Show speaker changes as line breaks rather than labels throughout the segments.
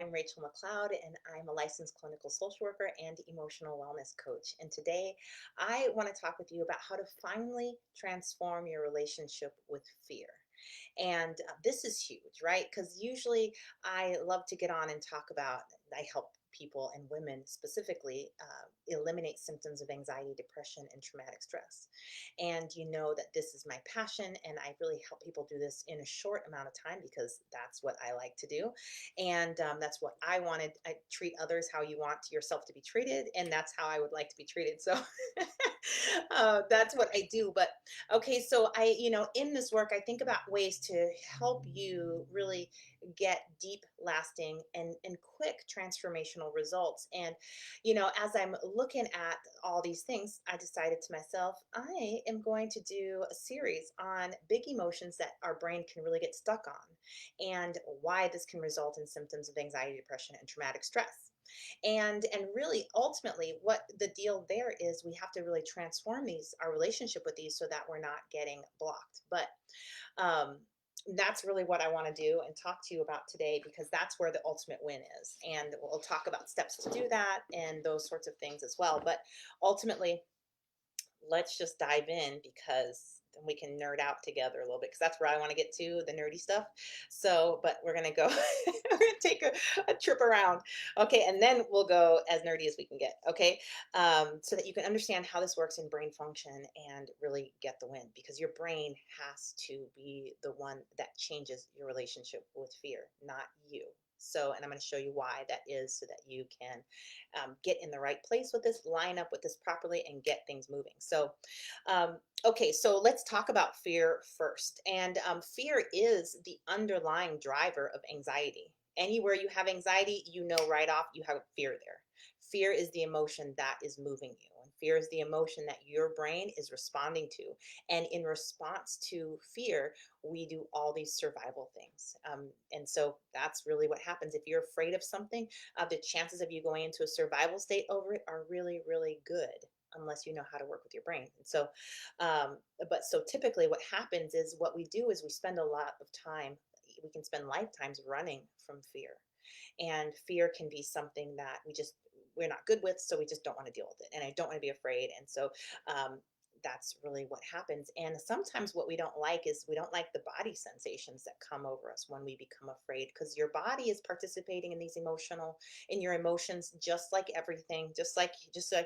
I'm Rachel McLeod, and I'm a licensed clinical social worker and emotional wellness coach. And today I want to talk with you about how to finally transform your relationship with fear. And this is huge, right? Because usually I love to get on and talk about, I help people and women specifically eliminate symptoms of anxiety, depression, and traumatic stress. And you know that this is my passion, and I really help people do this in a short amount of time because that's what I like to do. And that's what I wanted. I treat others how you want yourself to be treated, and that's how I would like to be treated. So that's what I do. But okay, so in this work, I think about ways to help you really get deep, lasting, and quick transformational results. And as I'm looking at all these things, I decided to myself, I am going to do a series on big emotions that our brain can really get stuck on, and why this can result in symptoms of anxiety, depression, and traumatic stress. And really ultimately what the deal there is, we have to really transform these our relationship with these so that we're not getting blocked. But um that's really what I want to do and talk to you about today, because that's where the ultimate win is. And we'll talk about steps to do that and those sorts of things as well. But ultimately, let's just dive in, because then we can nerd out together a little bit, because that's where I want to get to, the nerdy stuff. So, but we're going to go, we're going to take a trip around. Okay. And then we'll go as nerdy as we can get. Okay. So that you can understand how this works in brain function and really get the win, because your brain has to be the one that changes your relationship with fear, not you. So, and I'm going to show you why that is, so that you can get in the right place with this, line up with this properly, and get things moving. So, okay, so let's talk about fear first. And fear is the underlying driver of anxiety. Anywhere you have anxiety, you know right off you have fear there. Fear is the emotion that is moving you, and fear is the emotion that your brain is responding to. And in response to fear, we do all these survival things. And so that's really what happens. If you're afraid of something, the chances of you going into a survival state over it are really, really good, unless you know how to work with your brain. And so, but so typically what happens is, what we do is we spend a lot of time, we can spend lifetimes running from fear. And fear can be something that we're not good with, so we just don't want to deal with it. And I don't want to be afraid. And so that's really what happens. And sometimes what we don't like is, we don't like the body sensations that come over us when we become afraid, because your body is participating in in your emotions, just like everything, just like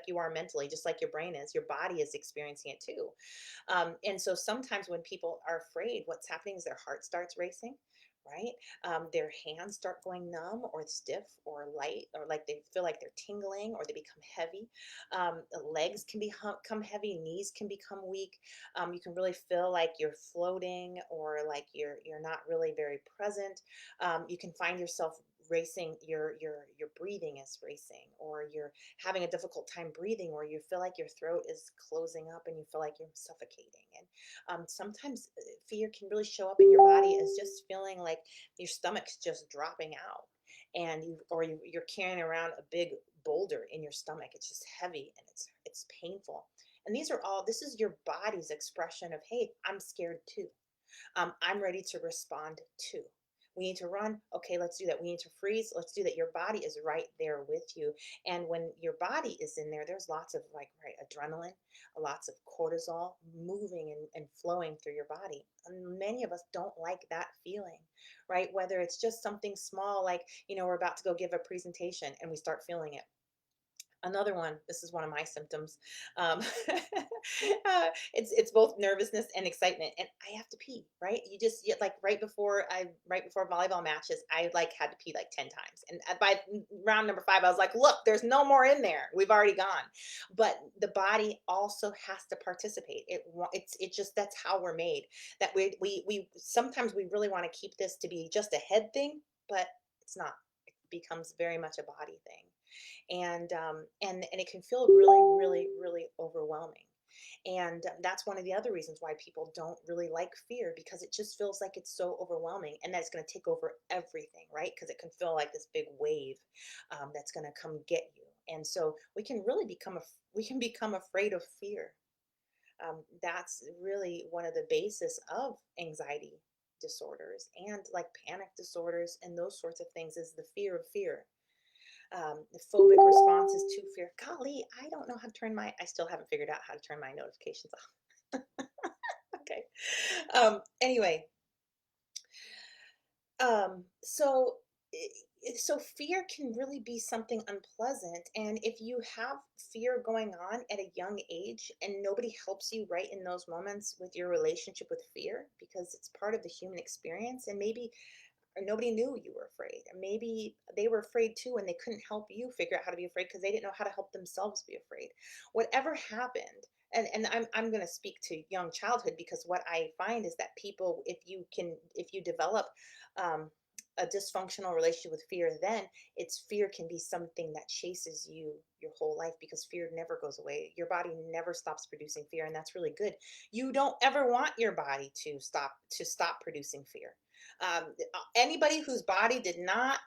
you are mentally, just like your brain is, your body is experiencing it too. And so sometimes when people are afraid, what's happening is their heart starts racing, right? Their hands start going numb or stiff or light, or like they feel like they're tingling, or they become heavy. The legs can become heavy, knees can become weak. You can really feel like you're floating, or like you're not really very present. You can find yourself racing, your breathing is racing, or you're having a difficult time breathing, or you feel like your throat is closing up and you feel like you're suffocating. And sometimes fear can really show up in your body as just feeling like your stomach's just dropping out, and you're carrying around a big boulder in your stomach. It's just heavy, and it's painful. And this is your body's expression of, hey, I'm scared too. I'm ready to respond too. We need to run. Okay, let's do that. We need to freeze. Let's do that. Your body is right there with you. And when your body is in there, there's lots of, like, right, adrenaline, lots of cortisol moving and flowing through your body. And many of us don't like that feeling, right? Whether it's just something small, like, we're about to go give a presentation and we start feeling it. Another one, this is one of my symptoms. Um, it's both nervousness and excitement, and I have to pee. Right? Like right before volleyball matches, I like had to pee like 10 times, and by round number 5, I was like, "Look, there's no more in there. We've already gone." But the body also has to participate. It's just, that's how we're made. That we sometimes we really want to keep this to be just a head thing, but it's not. It becomes very much a body thing. And it can feel really, really, really overwhelming. And that's one of the other reasons why people don't really like fear, because it just feels like it's so overwhelming, and that's going to take over everything, right? Because it can feel like this big wave that's going to come get you. And so we can become afraid of fear. That's really one of the basis of anxiety, disorders and like panic disorders and those sorts of things is the fear of fear. The phobic responses to fear. Golly, I don't know how to turn I still haven't figured out how to turn my notifications off. Okay. Anyway, so so fear can really be something unpleasant, and if you have fear going on at a young age and nobody helps you right in those moments with your relationship with fear because it's part of the human experience, and maybe or nobody knew you were afraid, or maybe they were afraid too and they couldn't help you figure out how to be afraid because they didn't know how to help themselves be afraid. Whatever happened, and I'm going to speak to young childhood because what I find is that people, if you develop um, a dysfunctional relationship with fear, then it's fear can be something that chases you your whole life because fear never goes away. Your body never stops producing fear, and that's really good. You don't ever want your body to stop producing fear. Anybody whose body did not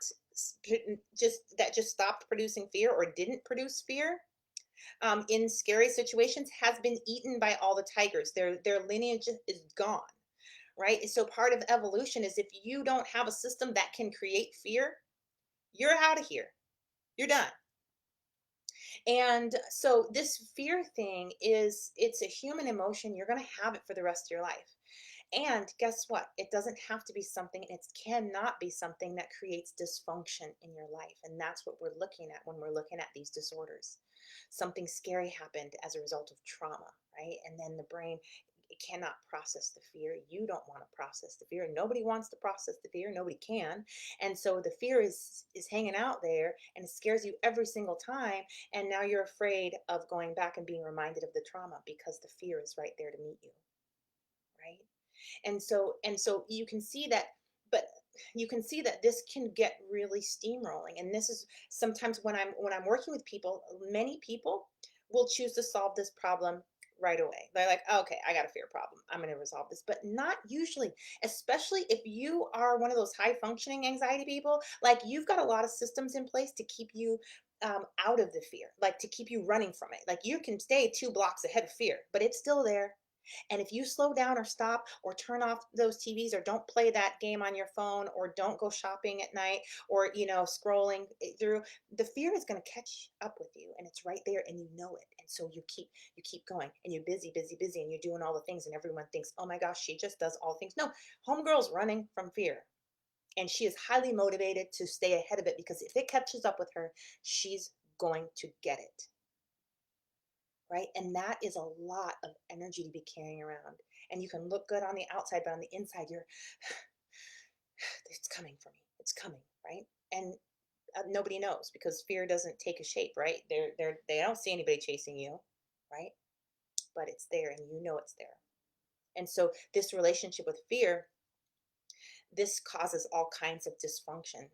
just stopped producing fear or didn't produce fear in scary situations has been eaten by all the tigers. Their lineage is gone, right? So part of evolution is if you don't have a system that can create fear, you're out of here. You're done. And so this fear thing it's a human emotion. You're going to have it for the rest of your life. And guess what? It doesn't have to be something, it cannot be something that creates dysfunction in your life. And that's what we're looking at when we're looking at these disorders. Something scary happened as a result of trauma, right? And then the brain it cannot process the fear. You don't want to process the fear. Nobody wants to process the fear. Nobody can. And so the fear is hanging out there and it scares you every single time. And now you're afraid of going back and being reminded of the trauma because the fear is right there to meet you, right? And so you can see that, but you can see that this can get really steamrolling. And this is sometimes when I'm working with people, many people will choose to solve this problem right away. They're like, okay, I got a fear problem, I'm going to resolve this. But not usually, especially if you are one of those high functioning anxiety people. Like, you've got a lot of systems in place to keep you out of the fear, like to keep you running from it. Like, you can stay 2 blocks ahead of fear, but it's still there. And if you slow down or stop or turn off those TVs or don't play that game on your phone or don't go shopping at night or scrolling through, the fear is going to catch up with you and it's right there and you know it. And so you keep going and you're busy, busy, busy, and you're doing all the things and everyone thinks, "Oh my gosh, she just does all things." No, homegirl's running from fear. And she is highly motivated to stay ahead of it because if it catches up with her, she's going to get it, right? And that is a lot of energy to be carrying around. And you can look good on the outside, but on the inside, you're, it's coming for me. It's coming, right? And nobody knows because fear doesn't take a shape, right? They don't see anybody chasing you, right? But it's there, and you know it's there. And so this relationship with fear, this causes all kinds of dysfunction.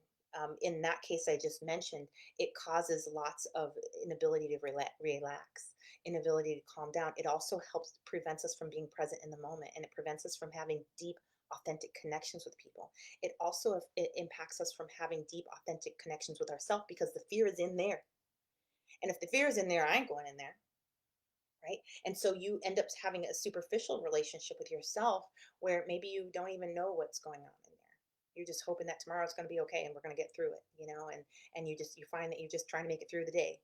In that case I just mentioned, it causes lots of inability to relax, inability to calm down. It also helps prevents us from being present in the moment, and it prevents us from having deep, authentic connections with people. It also it impacts us from having deep, authentic connections with ourselves because the fear is in there. And if the fear is in there, I ain't going in there, right? And so you end up having a superficial relationship with yourself where maybe you don't even know what's going on in there. You're just hoping that tomorrow's going to be okay and we're going to get through it, and you find that you're just trying to make it through the day.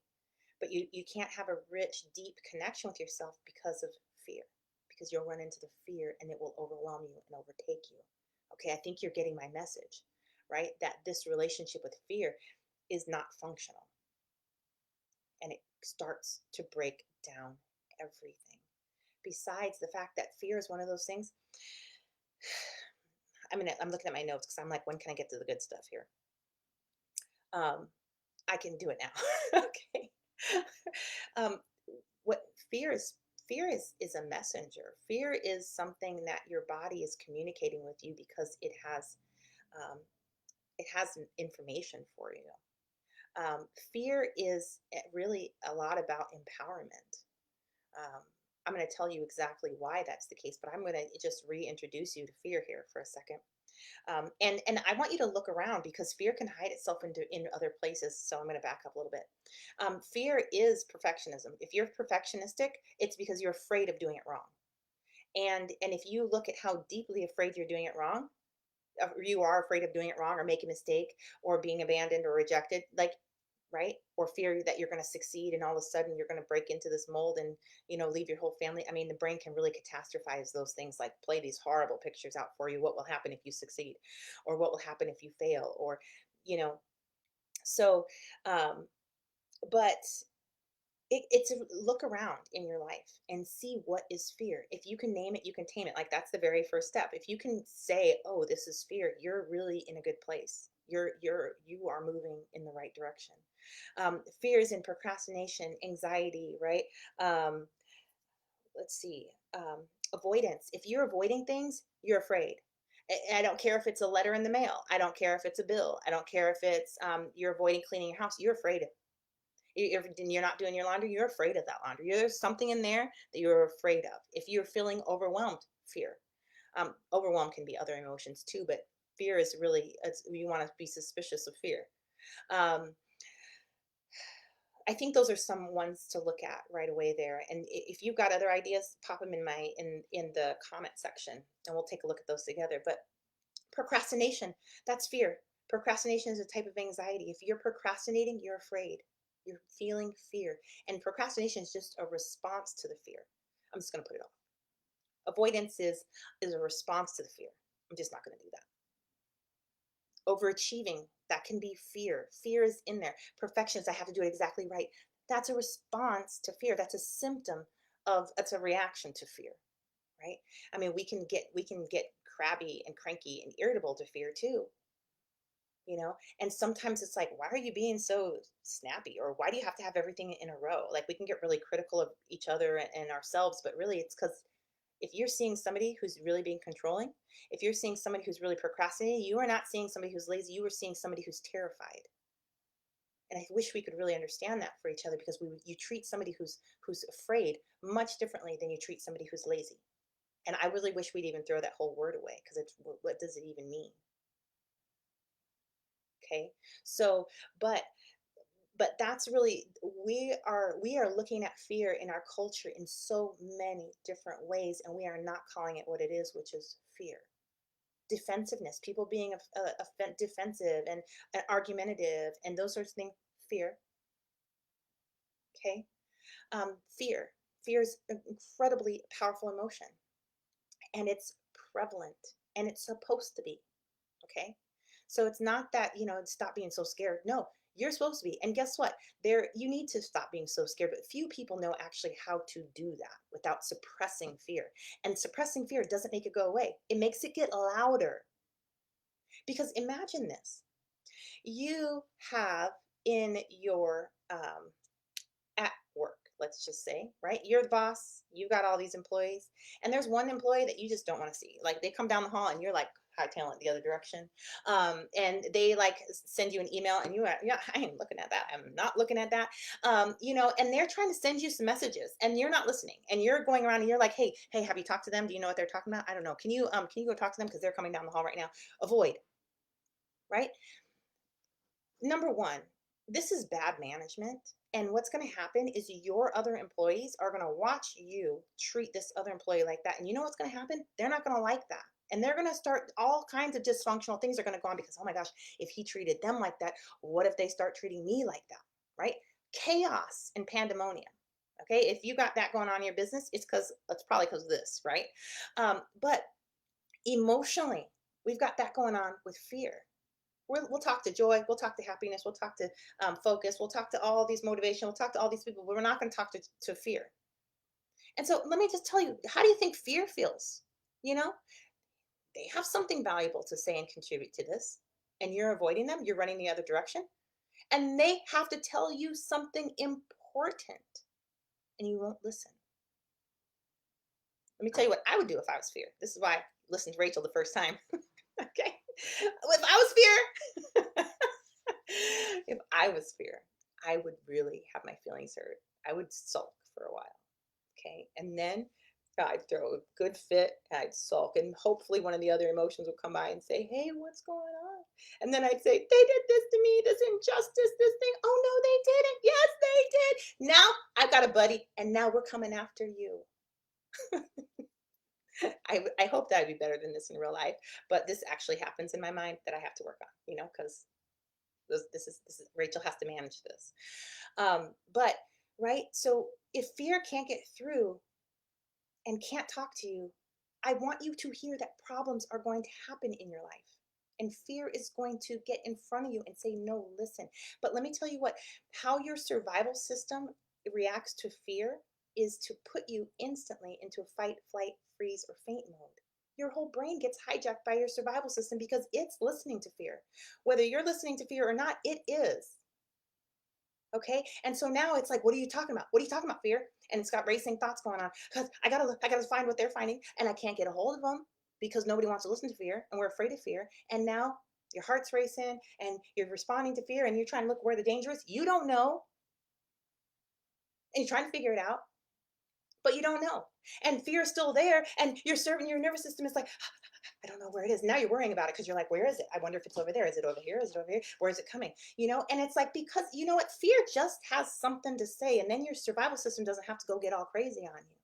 But you can't have a rich, deep connection with yourself because of fear, because you'll run into the fear and it will overwhelm you and overtake you. Okay, I think you're getting my message, right? That this relationship with fear is not functional and it starts to break down everything. Besides the fact that fear is one of those things. I'm looking at my notes because I'm like, when can I get to the good stuff here? Um, I can do it now. Okay. um, what fear is a messenger. Fear is something that your body is communicating with you because um, it has information for you. Fear is really a lot about empowerment. Um, I'm going to tell you exactly why that's the case, but I'm going to just reintroduce you to fear here for a second. And I want you to look around because fear can hide itself in other places. So I'm going to back up a little bit. Fear is perfectionism. If you're perfectionistic, it's because you're afraid of doing it wrong. And if you look at how deeply afraid you're doing it wrong, you are afraid of doing it wrong or making a mistake or being abandoned or rejected, like, right? Or fear that you're going to succeed and all of a sudden you're going to break into this mold and, leave your whole family. I mean, the brain can really catastrophize those things, like play these horrible pictures out for you. What will happen if you succeed? Or what will happen if you fail? Or, you know, so, um, but it's a look around in your life and see what is fear. If you can name it, you can tame it. Like that's the very first step. If you can say, "Oh, this is fear," you're really in a good place. You are moving in the right direction. Fears and procrastination, anxiety, right? Um, let's see. Avoidance. If you're avoiding things, you're afraid. I don't care if it's a letter in the mail. I don't care if it's a bill. I don't care if it's you're avoiding cleaning your house. You're afraid of you're not doing your laundry, you're afraid of that laundry. There's something in there that you're afraid of. If you're feeling overwhelmed, fear. Overwhelm can be other emotions too, but fear is really, you want to be suspicious of fear. Um, I think those are some ones to look at right away there. And if you've got other ideas, pop them in the comment section, and we'll take a look at those together. But procrastination, that's fear. Procrastination is a type of anxiety. If you're procrastinating, you're afraid. You're feeling fear. And procrastination is just a response to the fear. I'm just going to put it off. Avoidance is a response to the fear. I'm just not going to do that. Overachieving, that can be fear. Fear is in there. Perfectionist, I have to do it exactly right. That's a response to fear. That's a symptom that's a reaction to fear, right? I mean, we can get crabby and cranky and irritable to fear too, and sometimes it's like, why are you being so snappy, or why do you have to have everything in a row? Like, we can get really critical of each other and ourselves, but really it's because if you're seeing somebody who's really being controlling, if you're seeing somebody who's really procrastinating, you are not seeing somebody who's lazy, you are seeing somebody who's terrified. And I wish we could really understand that for each other, because you treat somebody who's afraid much differently than you treat somebody who's lazy. And I really wish we'd even throw that whole word away, because it's, what does it even mean? Okay. So, but that's really, we are looking at fear in our culture in so many different ways, and we are not calling it what it is, which is fear. Defensiveness, people being defensive and argumentative and those sorts of things. Fear. Okay. Fear is an incredibly powerful emotion, and it's prevalent, and it's supposed to be. Okay. So it's not that, stop being so scared. No, you're supposed to be. And guess what? You need to stop being so scared, but few people know actually how to do that without suppressing fear. And suppressing fear doesn't make it go away. It makes it get louder. Because imagine this. You have in your at work, let's just say, right? You're the boss, you've got all these employees, and there's one employee that you just don't want to see. Like, they come down the hall and you're like hightailing the other direction. And they like send you an email and you are, yeah, I ain't looking at that. I'm not looking at that. And they're trying to send you some messages and you're not listening, and you're going around and you're like, hey, have you talked to them? Do you know what they're talking about? I don't know. Can you go talk to them? Because they're coming down the hall right now. Avoid, right? Number one, this is bad management. And what's going to happen is your other employees are going to watch you treat this other employee like that. And you know what's going to happen? They're not going to like that. And they're going to start, all kinds of dysfunctional things are going to go on, because, oh my gosh, if he treated them like that, what if they start treating me like that? Right? Chaos and pandemonium. Okay. If you got that going on in your business, it's probably because of this, right? But emotionally, we've got that going on with fear. We'll talk to joy, we'll talk to happiness, we'll talk to focus, we'll talk to all these motivation, we'll talk to all these people, but we're not going to talk to fear. And so let me just tell you, how do you think fear feels? You know, they have something valuable to say and contribute to this, and you're avoiding them, you're running the other direction, and they have to tell you something important, and you won't listen. Let me tell you what I would do if I was fear. This is why I listened to Rachel the first time. Okay. If I was fear, if I was fear, I would really have my feelings hurt. I would sulk for a while. Okay. And then I'd throw a good fit, I'd sulk, and hopefully one of the other emotions would come by and say, hey, what's going on? And then I'd say, they did this to me, this injustice, this thing. Oh, no, they didn't. Yes, they did. Now I've got a buddy, and now we're coming after you. I hope that I'd be better than this in real life, but this actually happens in my mind that I have to work on, because this is Rachel has to manage this. But right, so if fear can't get through and can't talk to you, I want you to hear that problems are going to happen in your life. And fear is going to get in front of you and say, no, listen. But let me tell you what, how your survival system reacts to fear is to put you instantly into a fight, flight, freeze, or faint mode. Your whole brain gets hijacked by your survival system because it's listening to fear. Whether you're listening to fear or not, it is. Okay. And so now it's like, what are you talking about? What are you talking about, fear? And it's got racing thoughts going on because I gotta find what they're finding, and I can't get a hold of them because nobody wants to listen to fear, and we're afraid of fear. And now your heart's racing and you're responding to fear, and you're trying to look where the danger is. You don't know, and you're trying to figure it out, but you don't know. And fear is still there, and your nervous system is like, I don't know where it is. Now you're worrying about it because you're like, where is it? I wonder if it's over there. Is it over here? Is it over here? Where is it coming? And it's like, because you know what? Fear just has something to say. And then your survival system doesn't have to go get all crazy on you.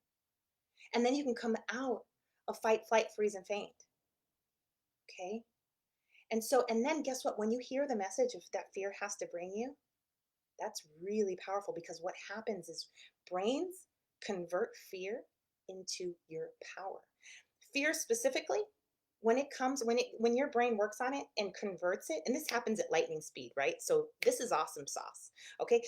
And then you can come out of fight, flight, freeze, and faint. Okay. And then guess what? When you hear the message of that fear has to bring you, that's really powerful because what happens is brains convert fear into your power. Fear specifically, when your brain works on it and converts it, and this happens at lightning speed, right? So this is awesome sauce. Okay.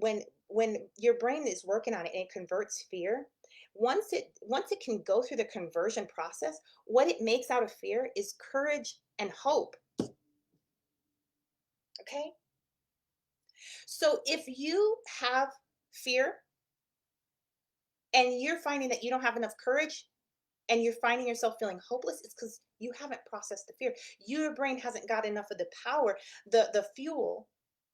When your brain is working on it and it converts fear, once it can go through the conversion process, what it makes out of fear is courage and hope. Okay. So if you have fear and you're finding that you don't have enough courage and you're finding yourself feeling hopeless, it's because you haven't processed the fear. Your brain hasn't got enough of the power, the fuel,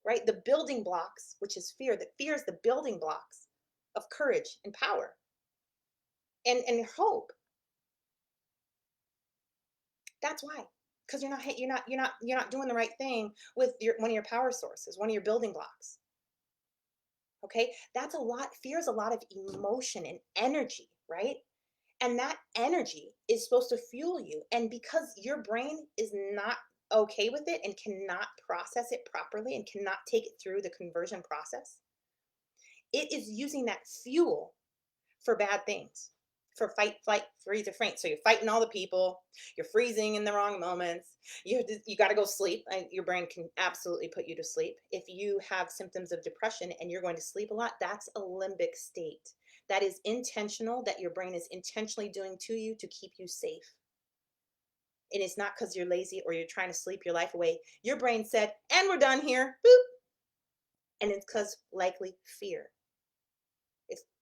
right? The building blocks, which is fear. That fear is the building blocks of courage and power and hope. That's why. Because you're not doing the right thing with one of your power sources, one of your building blocks. Okay? That's a lot. Fear is a lot of emotion and energy, right? And that energy is supposed to fuel you. And because your brain is not okay with it and cannot process it properly and cannot take it through the conversion process, it is using that fuel for bad things, for fight, flight, freeze, or faint. So you're fighting all the people, you're freezing in the wrong moments, you got to go sleep. And your brain can absolutely put you to sleep. If you have symptoms of depression and you're going to sleep a lot, that's a limbic state. That is intentional, that your brain is intentionally doing to you to keep you safe. And it's not because you're lazy or you're trying to sleep your life away. Your brain said, and we're done here. Boop. And it's because likely fear.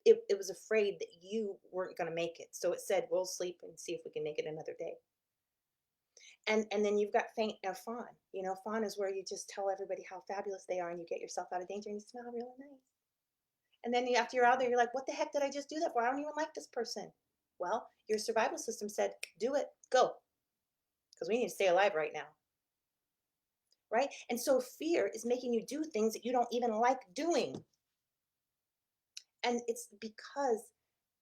It was afraid that you weren't going to make it. So it said, we'll sleep and see if we can make it another day. And then you've got faint or fawn. Fawn is where you just tell everybody how fabulous they are and you get yourself out of danger and you smell really nice. And then after you're out there, you're like, what the heck did I just do that for? I don't even like this person. Well, your survival system said, do it, go. Because we need to stay alive right now. Right? And so fear is making you do things that you don't even like doing. And it's because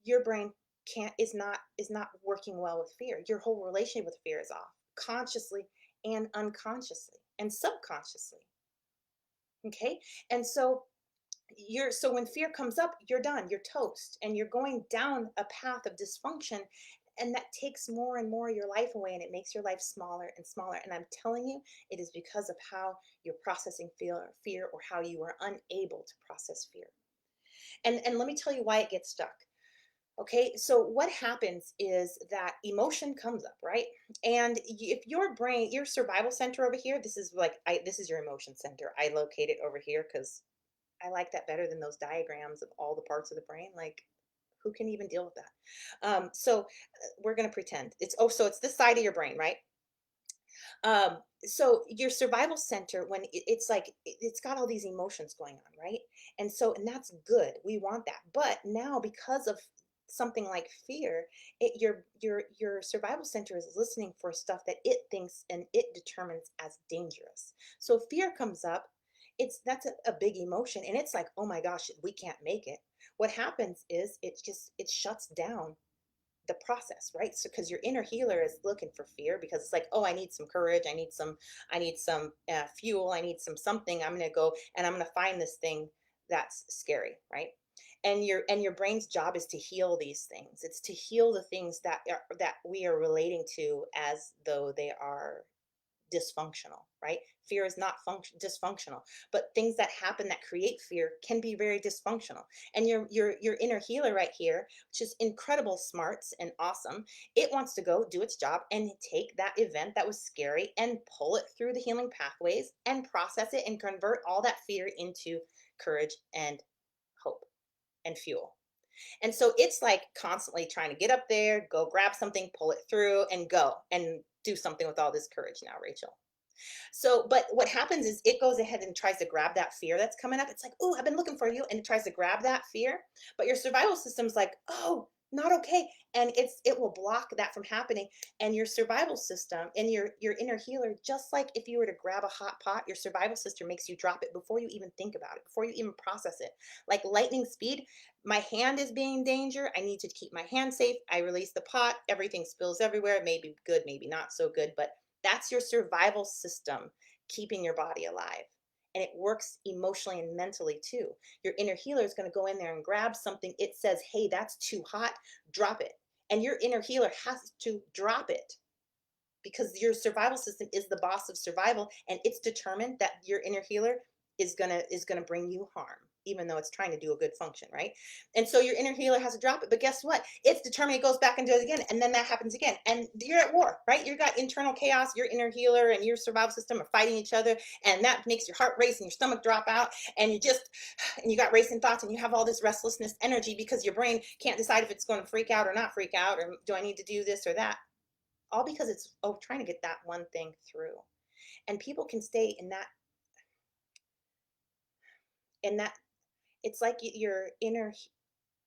your brain is not working well with fear. Your whole relationship with fear is off, consciously and unconsciously and subconsciously. Okay? And so when fear comes up, you're done, you're toast, and you're going down a path of dysfunction, and that takes more and more of your life away, and it makes your life smaller and smaller. And I'm telling you, it is because of how you're processing fear or how you are unable to process fear. And let me tell you why it gets stuck. Okay, so what happens is that emotion comes up, right? And if your brain, your survival center over here, this is your emotion center. I locate it over here because I like that better than those diagrams of all the parts of the brain. Like, who can even deal with that? We're going to pretend so it's this side of your brain, right? So your survival center, when it's like it's got all these emotions going on, right? And that's good. We want that. But now, because of something like fear, your survival center is listening for stuff that it thinks and it determines as dangerous. So fear comes up, that's a big emotion, and it's like, oh my gosh, we can't make it. What happens is it shuts down the process, right? So because your inner healer is looking for fear, because it's like, oh, I need some courage, I need some fuel, I need some something. I'm going to go and I'm going to find this thing that's scary, right? And your brain's job is to heal these things. It's to heal the things that we are relating to as though they are dysfunctional, right? Fear is not dysfunctional, but things that happen that create fear can be very dysfunctional. And your inner healer right here, which is incredible smarts and awesome, it wants to go do its job and take that event that was scary and pull it through the healing pathways and process it and convert all that fear into courage and hope and fuel. And so it's like constantly trying to get up there, go grab something, pull it through, and go and do something with all this courage now, Rachel. So, but what happens is it goes ahead and tries to grab that fear that's coming up. It's like, oh, I've been looking for you. And it tries to grab that fear. But your survival system's like, oh, not okay. And it will block that from happening. And your survival system and your inner healer, just like if you were to grab a hot pot, your survival system makes you drop it before you even think about it, before you even process it. Like lightning speed, my hand is being in danger. I need to keep my hand safe. I release the pot, everything spills everywhere. Maybe good, maybe not so good, but that's your survival system keeping your body alive. And it works emotionally and mentally too. Your inner healer is going to go in there and grab something. It says, hey, that's too hot, drop it. And your inner healer has to drop it because your survival system is the boss of survival, and it's determined that your inner healer is gonna bring you harm, even though it's trying to do a good function, right? And so your inner healer has to drop it, but guess what? It's determined. It goes back and does it again, and then that happens again, and you're at war, right? You got internal chaos. Your inner healer and your survival system are fighting each other, and that makes your heart race and your stomach drop out, and you got racing thoughts, and you have all this restlessness energy because your brain can't decide if it's going to freak out or not freak out, or do I need to do this or that, all because it's trying to get that one thing through. And people can stay in that it's like your inner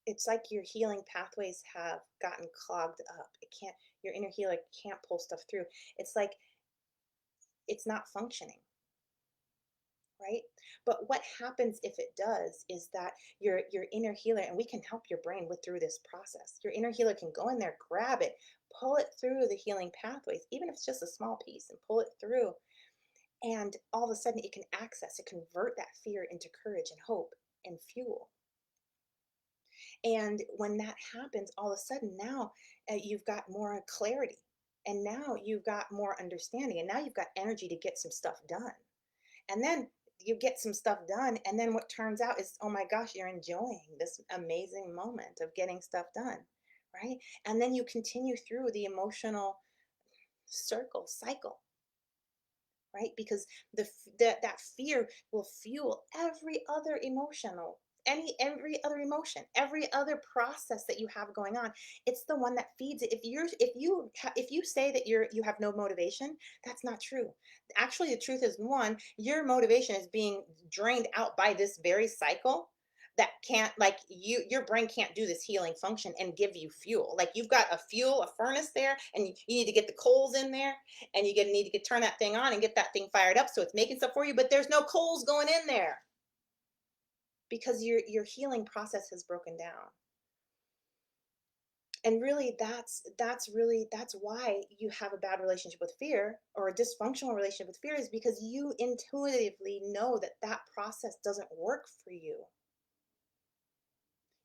it's like your healing pathways have gotten clogged up. It can't Your inner healer can't pull stuff through. It's like it's not functioning, right? But what happens if it does is that your inner healer, and we can help your brain with through this process. Your inner healer can go in there, grab it, pull it through the healing pathways, even if it's just a small piece, and pull it through. And all of a sudden it convert that fear into courage and hope and fuel. And when that happens, all of a sudden now you've got more clarity, and now you've got more understanding, and now you've got energy to get some stuff done. And then you get some stuff done, and then what turns out is, oh my gosh, you're enjoying this amazing moment of getting stuff done, right? And then you continue through the emotional cycle, right? Because that fear will fuel every other emotion, every other process that you have going on. It's the one that feeds it. If you say that you have no motivation, that's not true. Actually, the truth is, one, your motivation is being drained out by this very cycle that can't, like, your brain can't do this healing function and give you fuel. Like, you've got a furnace there, and you need to get the coals in there, and need to turn that thing on and get that thing fired up so it's making stuff for you, but there's no coals going in there because your healing process has broken down. And really, that's why you have a bad relationship with fear, or a dysfunctional relationship with fear, is because you intuitively know that that process doesn't work for you.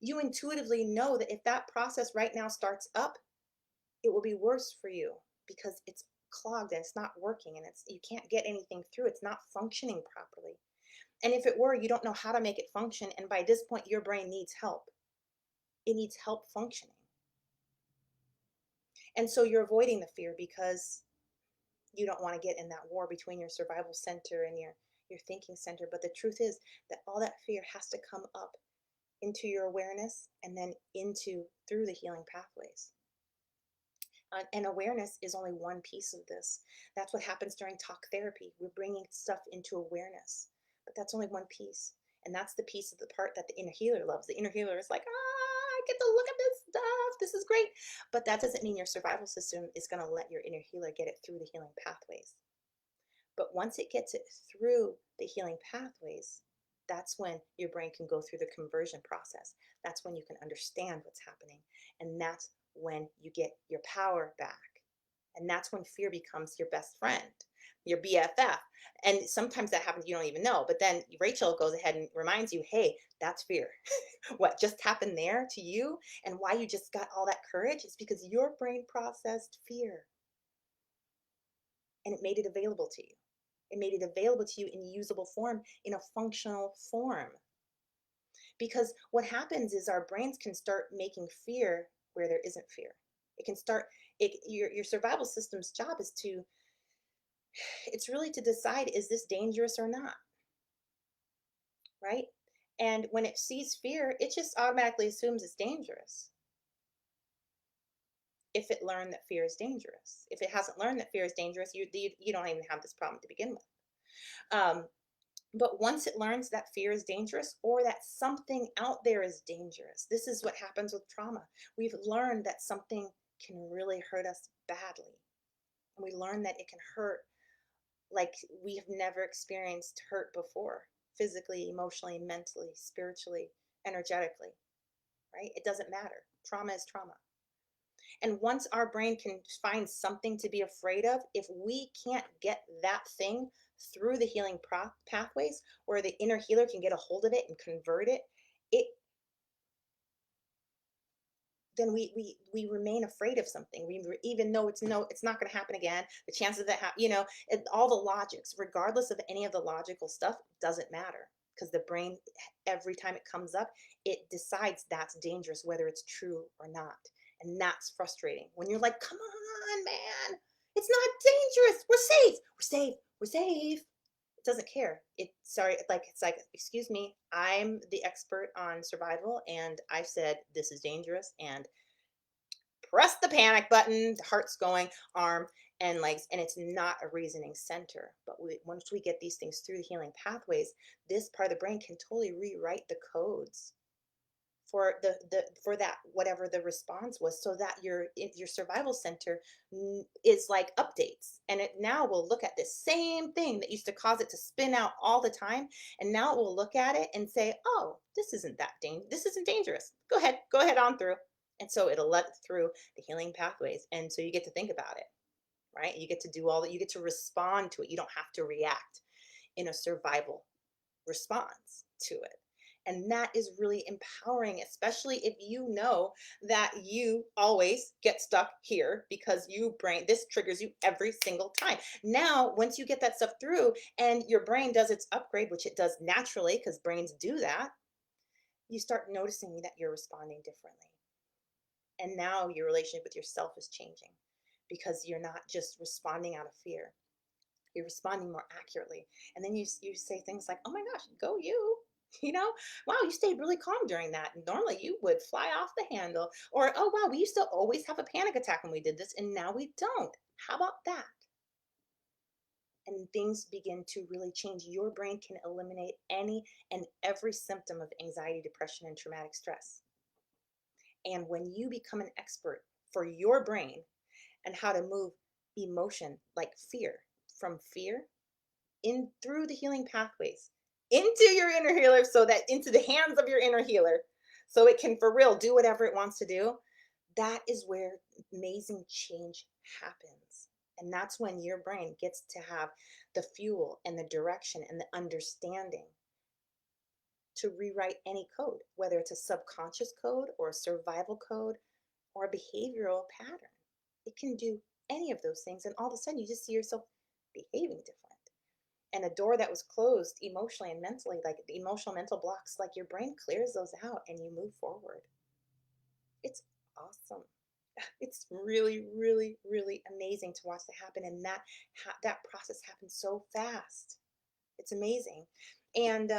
You intuitively know that if that process right now starts up, it will be worse for you because it's clogged and it's not working, and you can't get anything through. It's not functioning properly. And if it were, you don't know how to make it function, and by this point your brain needs help. It needs help functioning. And so you're avoiding the fear because you don't want to get in that war between your survival center and your thinking center. But the truth is that all that fear has to come up into your awareness, and then into through the healing pathways. And awareness is only one piece of this. That's what happens during talk therapy. We're bringing stuff into awareness, but that's only one piece. And that's the piece of the part that the inner healer loves. The inner healer is like, I get to look at this stuff. This is great. But that doesn't mean your survival system is going to let your inner healer get it through the healing pathways. But once it gets it through the healing pathways, that's when your brain can go through the conversion process. That's when you can understand what's happening. And that's when you get your power back. And that's when fear becomes your best friend, your BFF. And sometimes that happens, you don't even know. But then Rachel goes ahead and reminds you, hey, that's fear. What just happened there to you and why you just got all that courage is because your brain processed fear and it made it available to you. It made it available to you in usable form, in a functional form. Because what happens is our brains can start making fear where there isn't fear. It can start your survival system's job is to it's really to decide, is this dangerous or not, right? And when it sees fear, it just automatically assumes it's dangerous. If it learned that fear is dangerous, if it hasn't learned that fear is dangerous, you don't even have this problem to begin with. Um, but once it learns that fear is dangerous or that something out there is dangerous, this is what happens with trauma. We've learned that something can really hurt us badly, and we learn that it can hurt like we have never experienced hurt before, physically, emotionally, mentally, spiritually, energetically, right? It doesn't matter. Trauma is trauma. And once our brain can find something to be afraid of, if we can't get that thing through the healing pathways where the inner healer can get a hold of it and convert it, it then we remain afraid of something. Even though it's not going to happen again. The chances of that, all the logics, regardless of any of the logical stuff, doesn't matter because the brain, every time it comes up, it decides that's dangerous, whether it's true or not, and that's frustrating. When you're like, "Come on, man, it's not dangerous. We're safe. We're safe. We're safe." It doesn't care. It's like, excuse me, I'm the expert on survival, and I've said this is dangerous, and press the panic button, heart's going, arm and legs, and it's not a reasoning center. But once we get these things through the healing pathways, this part of the brain can totally rewrite the codes for for that whatever the response was, so that your survival center is like updates, and it now will look at this same thing that used to cause it to spin out all the time, and now it will look at it and say, oh, this isn't dangerous, go ahead on through. And so it'll let it through the healing pathways, and so you get to think about it, right? You get to do all that, you get to respond to it, you don't have to react in a survival response to it. And that is really empowering, especially if you know that you always get stuck here because this triggers you every single time. Now, once you get that stuff through and your brain does its upgrade, which it does naturally because brains do that, you start noticing that you're responding differently. And now your relationship with yourself is changing because you're not just responding out of fear, you're responding more accurately. And then you say things like, oh my gosh, go you. You know, wow, you stayed really calm during that. Normally you would fly off the handle. Or, oh wow, we used to always have a panic attack when we did this, and now we don't. How about that? And things begin to really change. Your brain can eliminate any and every symptom of anxiety, depression, and traumatic stress. And when you become an expert for your brain and how to move emotion like fear, from fear in through the healing pathways into your inner healer, so that into the hands of your inner healer, so it can for real do whatever it wants to do, that is where amazing change happens. And that's when your brain gets to have the fuel and the direction and the understanding to rewrite any code, whether it's a subconscious code or a survival code or a behavioral pattern. It can do any of those things, and all of a sudden you just see yourself behaving different. And a door that was closed emotionally and mentally, like the emotional mental blocks, like your brain clears those out and you move forward. It's awesome. It's really, really, really amazing to watch that happen, and that process happens so fast. It's amazing. And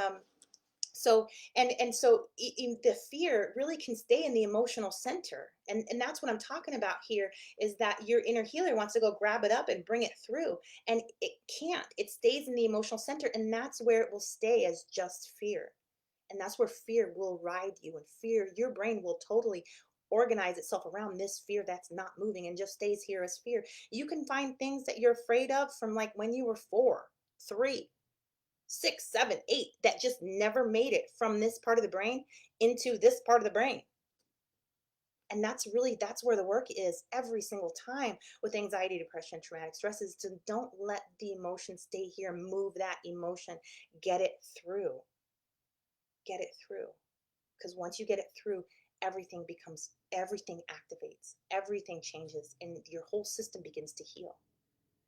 so the fear really can stay in the emotional center, and that's what I'm talking about here, is that your inner healer wants to go grab it up and bring it through, and it can't. It stays in the emotional center, and that's where it will stay as just fear. And that's where fear will ride you, and fear, your brain will totally organize itself around this fear that's not moving and just stays here as fear. You can find things that you're afraid of from like when you were 4, 3, 6, 7, 8, that just never made it from this part of the brain into this part of the brain. And that's where the work is every single time with anxiety, depression, traumatic stress, is to don't let the emotion stay here. Move that emotion. Get it through. Get it through. Because once you get it through, everything activates, everything changes, and your whole system begins to heal.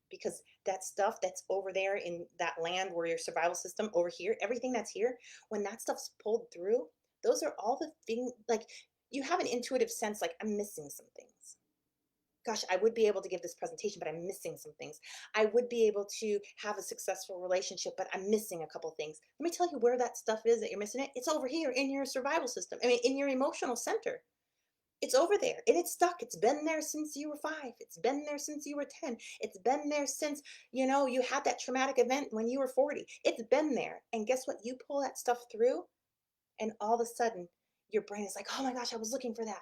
Because that stuff that's over there in that land where your survival system over here, everything that's here, when that stuff's pulled through, those are all the things, like, you have an intuitive sense, like, I'm missing some things. Gosh, I would be able to give this presentation, but I'm missing some things. I would be able to have a successful relationship, but I'm missing a couple things. Let me tell you where that stuff is that you're missing it. It's over here in your survival system. I mean, in your emotional center. It's over there and it's stuck. It's been there since you were 5. It's been there since you were 10. It's been there since, you had that traumatic event when you were 40. It's been there. And guess what? You pull that stuff through, and all of a sudden, your brain is like, oh my gosh, I was looking for that.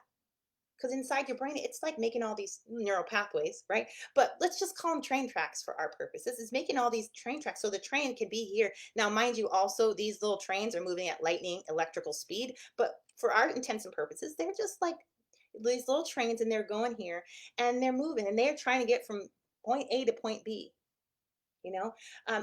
Because inside your brain, it's like making all these neural pathways, right? But let's just call them train tracks for our purposes. It's making all these train tracks so the train can be here. Now, mind you, also, these little trains are moving at lightning electrical speed, but for our intents and purposes, they're just like these little trains, and they're going here and they're moving and they're trying to get from point A to point B, you know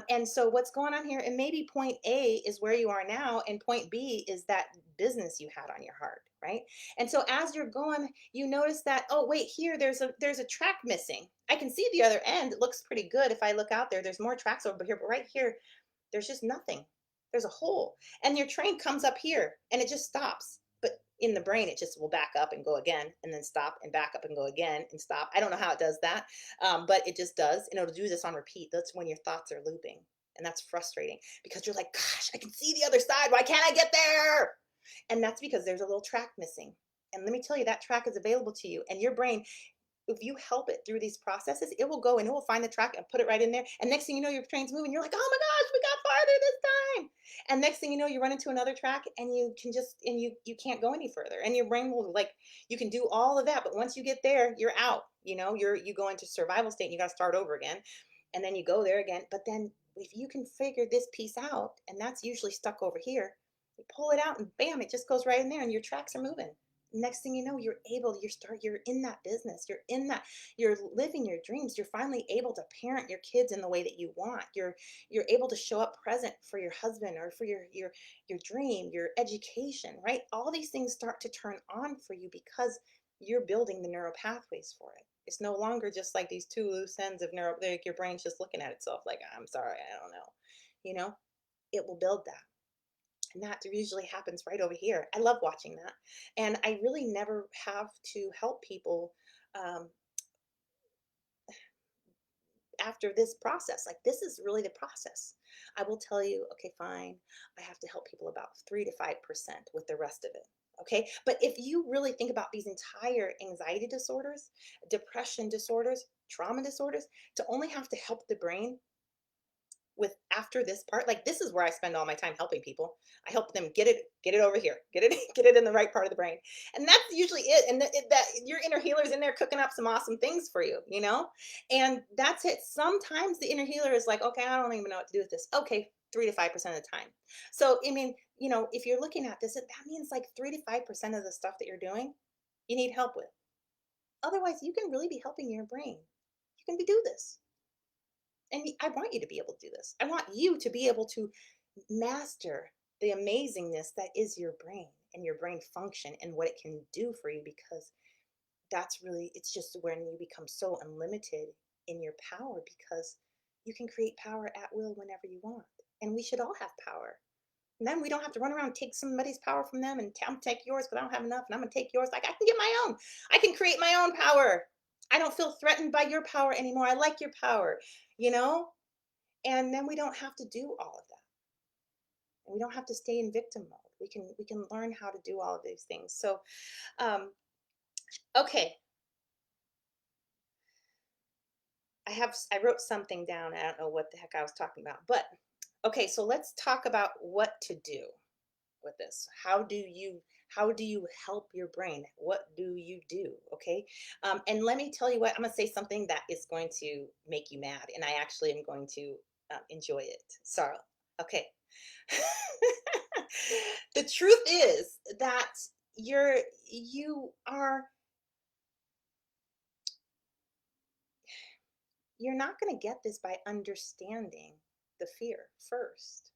and so what's going on here, and maybe point A is where you are now, and point B is that business you had on your heart, right? And so as you're going, you notice that, oh wait, here there's a track missing. I can see the other end. It looks pretty good. If I look out there, there's more tracks over here, but right here there's just nothing. There's a hole. And your train comes up here and it just stops. But in the brain, it just will back up and go again, and then stop and back up and go again and stop. I don't know how it does that, but it just does. And it'll do this on repeat. That's when your thoughts are looping. And that's frustrating because you're like, gosh, I can see the other side. Why can't I get there? And that's because there's a little track missing. And let me tell you, that track is available to you. And your brain, if you help it through these processes, it will go and it will find the track and put it right in there. And next thing you know, your train's moving. You're like, oh my gosh, we got farther this time. And next thing you know, you run into another track and you can't go any further. And your brain will, like, you can do all of that, but once you get there, you're out. You go into survival state and you got to start over again. And then you go there again. But then if you can figure this piece out, and that's usually stuck over here, you pull it out and bam, it just goes right in there and your tracks are moving. Next thing you know, you're in that business, you're living your dreams. You're finally able to parent your kids in the way that you want. You're able to show up present for your husband, or for your dream, your education, right? All these things start to turn on for you because you're building the neural pathways for it. It's no longer just like these two loose ends of neural, like your brain's just looking at itself like, I'm sorry, I don't know. you know it will build that. And that usually happens right over here. I love watching that. And I really never have to help people um, after this process. Like, this is really the process. I will tell you, okay, fine, I have to help people about 3 to 5% with the rest of it. Okay. But if you really think about these entire anxiety disorders, depression disorders, trauma disorders, to only have to help the brain with after this part, like, this is where I spend all my time helping people. I help them get it over here, get it get it in the right part of the brain. And that's usually it. And that your inner healer's in there cooking up some awesome things for you. And that's it. Sometimes the inner healer is like, okay, I don't even know what to do with this. Okay, 3 to 5% of the time. So I mean, if you're looking at this, that means like 3 to 5% of the stuff that you're doing, you need help with. Otherwise, you can really be helping your brain. You can do this. And I want you to be able to do this. I want you to be able to master the amazingness that is your brain and your brain function and what it can do for you, because it's just when you become so unlimited in your power, because you can create power at will whenever you want. And we should all have power. And then we don't have to run around and take somebody's power from them and I'm take yours because I don't have enough, and I'm going to take yours. Like, I can get my own. I can create my own power. I don't feel threatened by your power anymore. I like your power, you know? And then we don't have to do all of that. And we don't have to stay in victim mode. We can learn how to do all of these things. So, um, okay, I wrote something down. I don't know what the heck I was talking about, but okay. So let's talk about what to do with this. How do you help your brain? What do you do? Okay. And let me tell you what, I'm gonna say something that is going to make you mad, and I actually am going to enjoy it. So, okay. The truth is that you are you're not going to get this by understanding the fear first.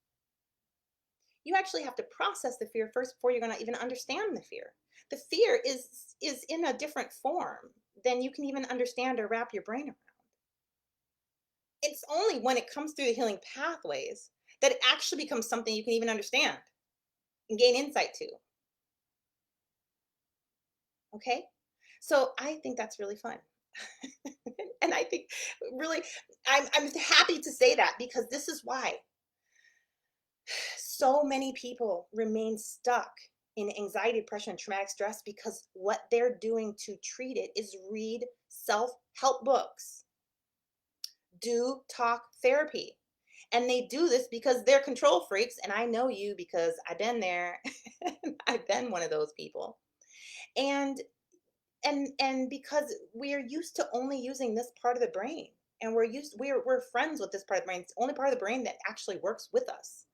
You actually have to process the fear first before you're going to even understand the fear. The fear is in a different form than you can even understand or wrap your brain around. It's only when it comes through the healing pathways that it actually becomes something you can even understand and gain insight to. Okay? So I think that's really fun. And I think really, I'm happy to say that because this is why so many people remain stuck in anxiety, depression, and traumatic stress because what they're doing to treat it is read self help books, do talk therapy. And they do this because they're control freaks. And I know you because I've been there. I've been one of those people. And and because we're used to only using this part of the brain. And we're friends with this part of the brain. It's the only part of the brain that actually works with us,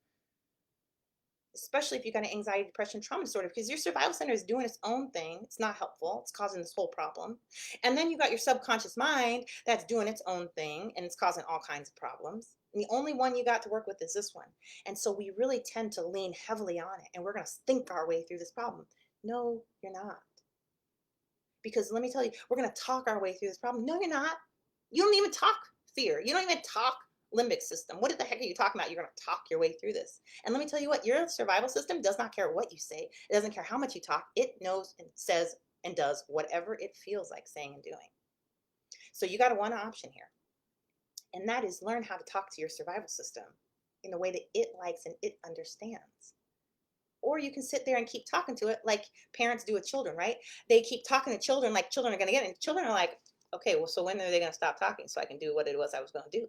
especially if you got an anxiety, depression, trauma disorder, because your survival center is doing its own thing. It's not helpful. It's causing this whole problem. And then you got your subconscious mind that's doing its own thing and it's causing all kinds of problems. And the only one you got to work with is this one. And so we really tend to lean heavily on it and we're going to think our way through this problem. No, you're not. Because let me tell you, we're going to talk our way through this problem. No, you're not. You don't even talk fear. You don't even talk limbic system. What the heck are you talking about? You're going to talk your way through this. And let me tell you what, your survival system does not care what you say. It doesn't care how much you talk. It knows and says and does whatever it feels like saying and doing. So you got one option here. And that is learn how to talk to your survival system in the way that it likes and it understands. Or you can sit there and keep talking to it like parents do with children, right? They keep talking to children like children are going to get it. And children are like, okay, well, so when are they going to stop talking so I can do what it was I was going to do?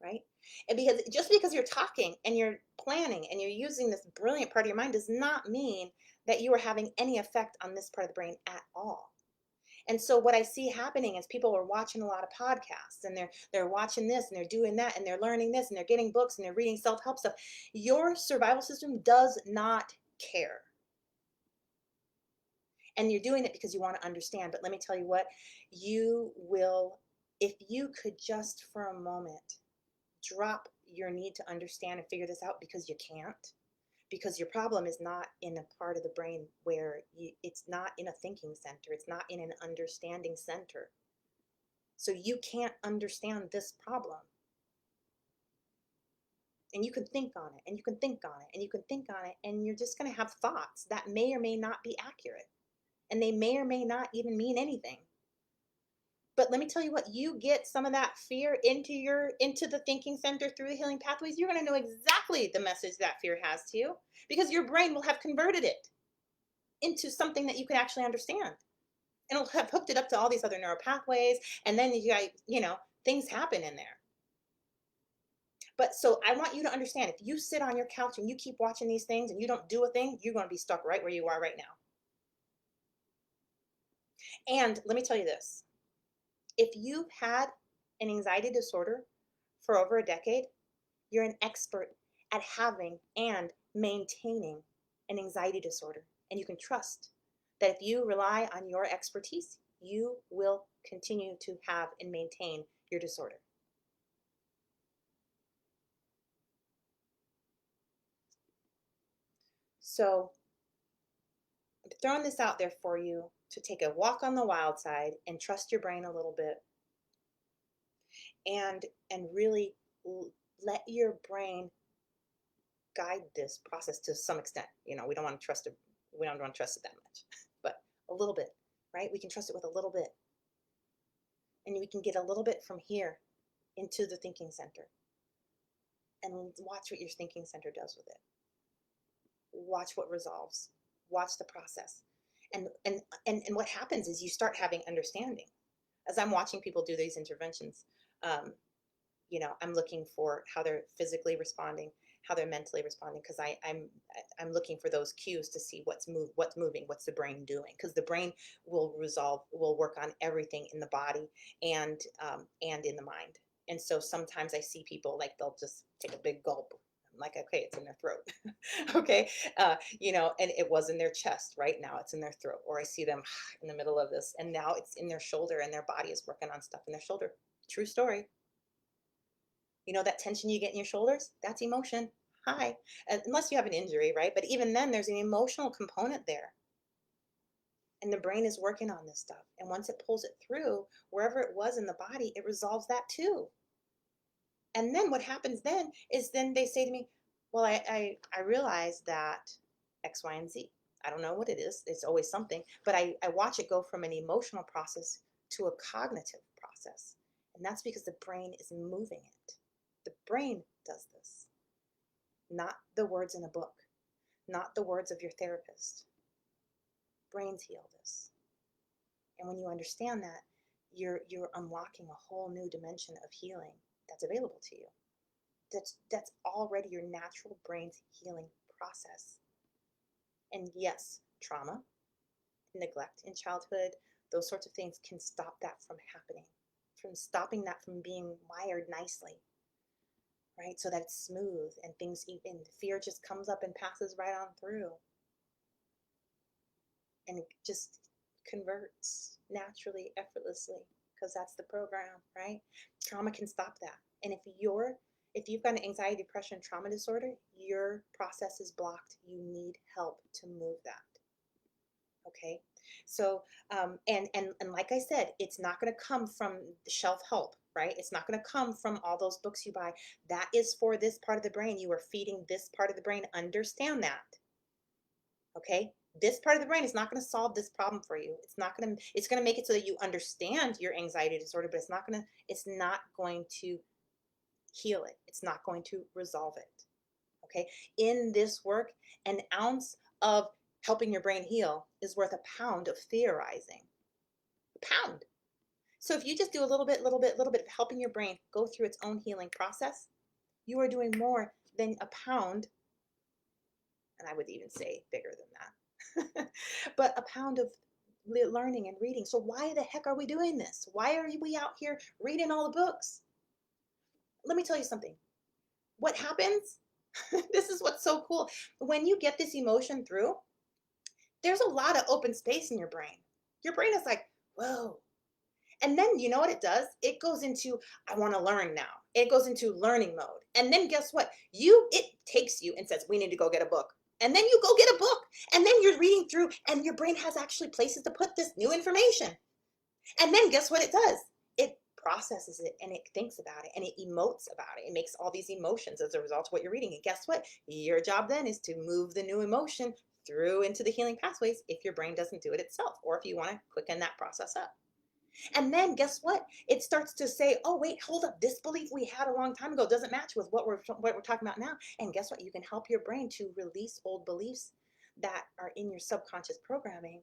Right? And because just because you're talking and you're planning and you're using this brilliant part of your mind does not mean that you are having any effect on this part of the brain at all. And so what I see happening is people are watching a lot of podcasts and they're watching this and they're doing that and they're learning this and they're getting books and they're reading self-help stuff. Your survival system does not care. And you're doing it because you want to understand. But let me tell you what, you will, if you could just for a moment drop your need to understand and figure this out because you can't, because your problem is not in a part of the brain where it's not in a thinking center, it's not in an understanding center. So you can't understand this problem. And you can think on it, and you can think on it, and you can think on it, and you're just going to have thoughts that may or may not be accurate. And they may or may not even mean anything. But let me tell you what, you get some of that fear into the thinking center through the healing pathways, you're going to know exactly the message that fear has to you because your brain will have converted it into something that you can actually understand. And it'll have hooked it up to all these other neural pathways, and then things happen in there. But so I want you to understand, if you sit on your couch and you keep watching these things and you don't do a thing, you're going to be stuck right where you are right now. And let me tell you this. If you've had an anxiety disorder for over a decade, you're an expert at having and maintaining an anxiety disorder. And you can trust that if you rely on your expertise, you will continue to have and maintain your disorder. So I'm throwing this out there for you to take a walk on the wild side and trust your brain a little bit and really let your brain guide this process to some extent. We don't want to trust it. We don't want to trust it that much, but a little bit, right? We can trust it with a little bit. And we can get a little bit from here into the thinking center and watch what your thinking center does with it. Watch what resolves. Watch the process. And what happens is you start having understanding. As I'm watching people do these interventions, I'm looking for how they're physically responding, how they're mentally responding, because I'm looking for those cues to see what's moving, what's the brain doing, because the brain will work on everything in the body and in the mind. And so sometimes I see people like they'll just take a big gulp. I'm like, okay, it's in their throat. Okay. And it was in their chest. Right now it's in their throat. Or I see them in the middle of this and now it's in their shoulder and their body is working on stuff in their shoulder. True story. You know that tension you get in your shoulders? That's emotion. Hi. Unless you have an injury, right? But even then, there's an emotional component there. And the brain is working on this stuff. And once it pulls it through, wherever it was in the body, it resolves that too. And then what happens then is then they say to me, well, I realize that X, Y, and Z. I don't know what it is. It's always something. But I watch it go from an emotional process to a cognitive process. And that's because the brain is moving it. The brain does this, not the words in a book, not the words of your therapist. Brains heal this. And when you understand that, you're unlocking a whole new dimension of healing that's available to you. That's already your natural brain's healing process. And yes, trauma, neglect in childhood, those sorts of things can stop that from happening, from stopping that from being wired nicely, right? So that it's smooth and things, and fear just comes up and passes right on through. And it just converts naturally, effortlessly, because that's the program, right? Trauma can stop that. And if you've got an anxiety, depression, trauma disorder, your process is blocked. You need help to move that. Okay. So and like I said, it's not going to come from the shelf help, right? It's not going to come from all those books you buy. That is for this part of the brain. You are feeding this part of the brain. Understand that. Okay. This part of the brain is not going to solve this problem for you. It's going to make it so that you understand your anxiety disorder, but it's not going to heal it. It's not going to resolve it. Okay. In this work, an ounce of helping your brain heal is worth a pound of theorizing. A pound. So if you just do a little bit of helping your brain go through its own healing process, you are doing more than a pound, and I would even say bigger than that. But a pound of learning and reading. So why the heck are we doing this? Why are we out here reading all the books? Let me tell you something. What happens? This is what's so cool. When you get this emotion through, there's a lot of open space in your brain. Your brain is like, whoa. And then you know what it does? It goes into, I want to learn now. It goes into learning mode. And then guess what? It takes you and says, we need to go get a book. And then you go get a book. And then you're reading through, and your brain has actually places to put this new information. And then guess what it does? It processes it and it thinks about it and it emotes about it. It makes all these emotions as a result of what you're reading. And guess what? Your job then is to move the new emotion through into the healing pathways if your brain doesn't do it itself, or if you want to quicken that process up. And then guess what? It starts to say, oh, wait, hold up. This belief we had a long time ago doesn't match with what we're talking about now. And guess what? You can help your brain to release old beliefs that are in your subconscious programming.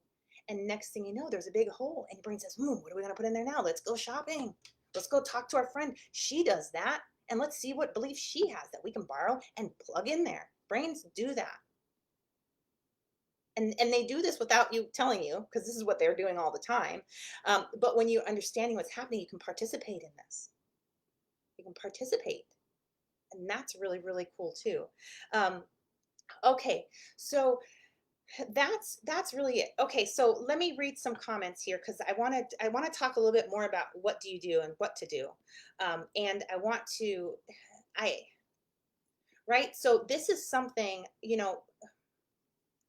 And next thing you know, there's a big hole. And your brain says, what are we going to put in there now? Let's go shopping. Let's go talk to our friend. She does that. And let's see what belief she has that we can borrow and plug in there. Brains do that. And they do this without you telling you, because this is what they're doing all the time. But when you're understanding what's happening, you can participate in this. You can participate. And that's really, really cool too. Okay, so that's really it. Okay, so let me read some comments here, because I want to talk a little bit more about what do you do and what to do. And I want to, right? So this is something,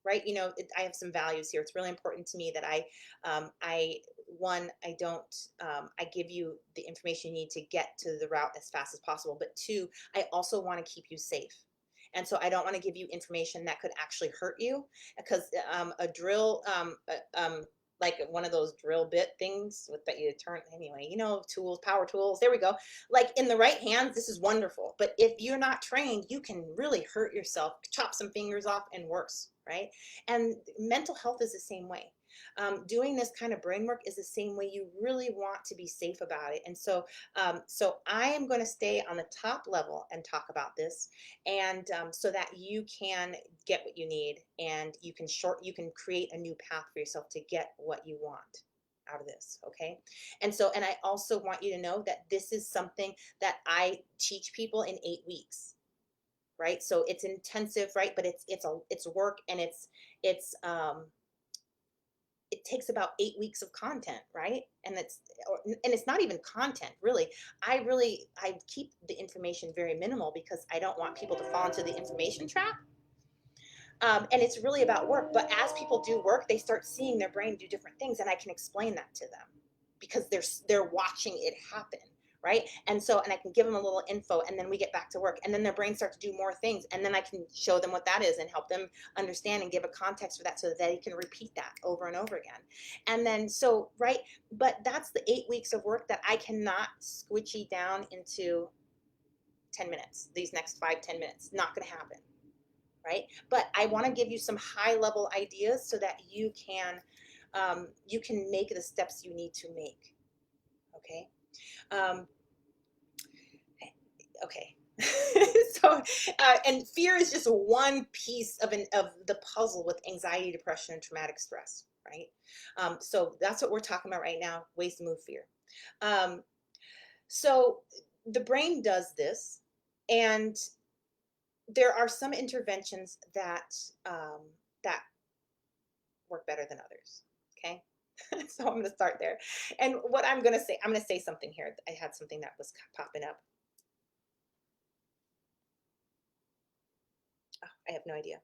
right? I have some values here. It's really important to me that I give you the information you need to get to the route as fast as possible. But two, I also want to keep you safe. And so I don't want to give you information that could actually hurt you, because a drill, like one of those drill bit things that you turn anyway, tools, power tools. There we go. Like in the right hands, this is wonderful. But if you're not trained, you can really hurt yourself, chop some fingers off, and worse, right? And mental health is the same way. Doing this kind of brain work is the same way. You really want to be safe about it. And so I am going to stay on the top level and talk about this, and so that you can get what you need, and you can create a new path for yourself to get what you want out of this. Okay. And I also want you to know that this is something that I teach people in 8 weeks. Right. So it's intensive, right? But it's work, and it's it takes about 8 weeks of content, right? And it's not even content, really. I keep the information very minimal because I don't want people to fall into the information trap. And it's really about work. But as people do work, they start seeing their brain do different things, and I can explain that to them because they're watching it happen, right? And I can give them a little info, and then we get back to work, and then their brain starts to do more things, and then I can show them what that is and help them understand and give a context for that so that they can repeat that over and over again. And then so right, but that's the 8 weeks of work that I cannot squishy down into 10 minutes. These next 5-10 minutes, not going to happen, right? But I want to give you some high level ideas so that you can make the steps you need to make. Okay. Um, okay. So, and fear is just one piece of the puzzle with anxiety, depression, and traumatic stress, right? So that's what we're talking about right now: ways to move fear. Um, so the brain does this, and there are some interventions that work better than others. Okay. So I'm going to start there. And what I'm going to say something here. I had something that was popping up. Oh, I have no idea.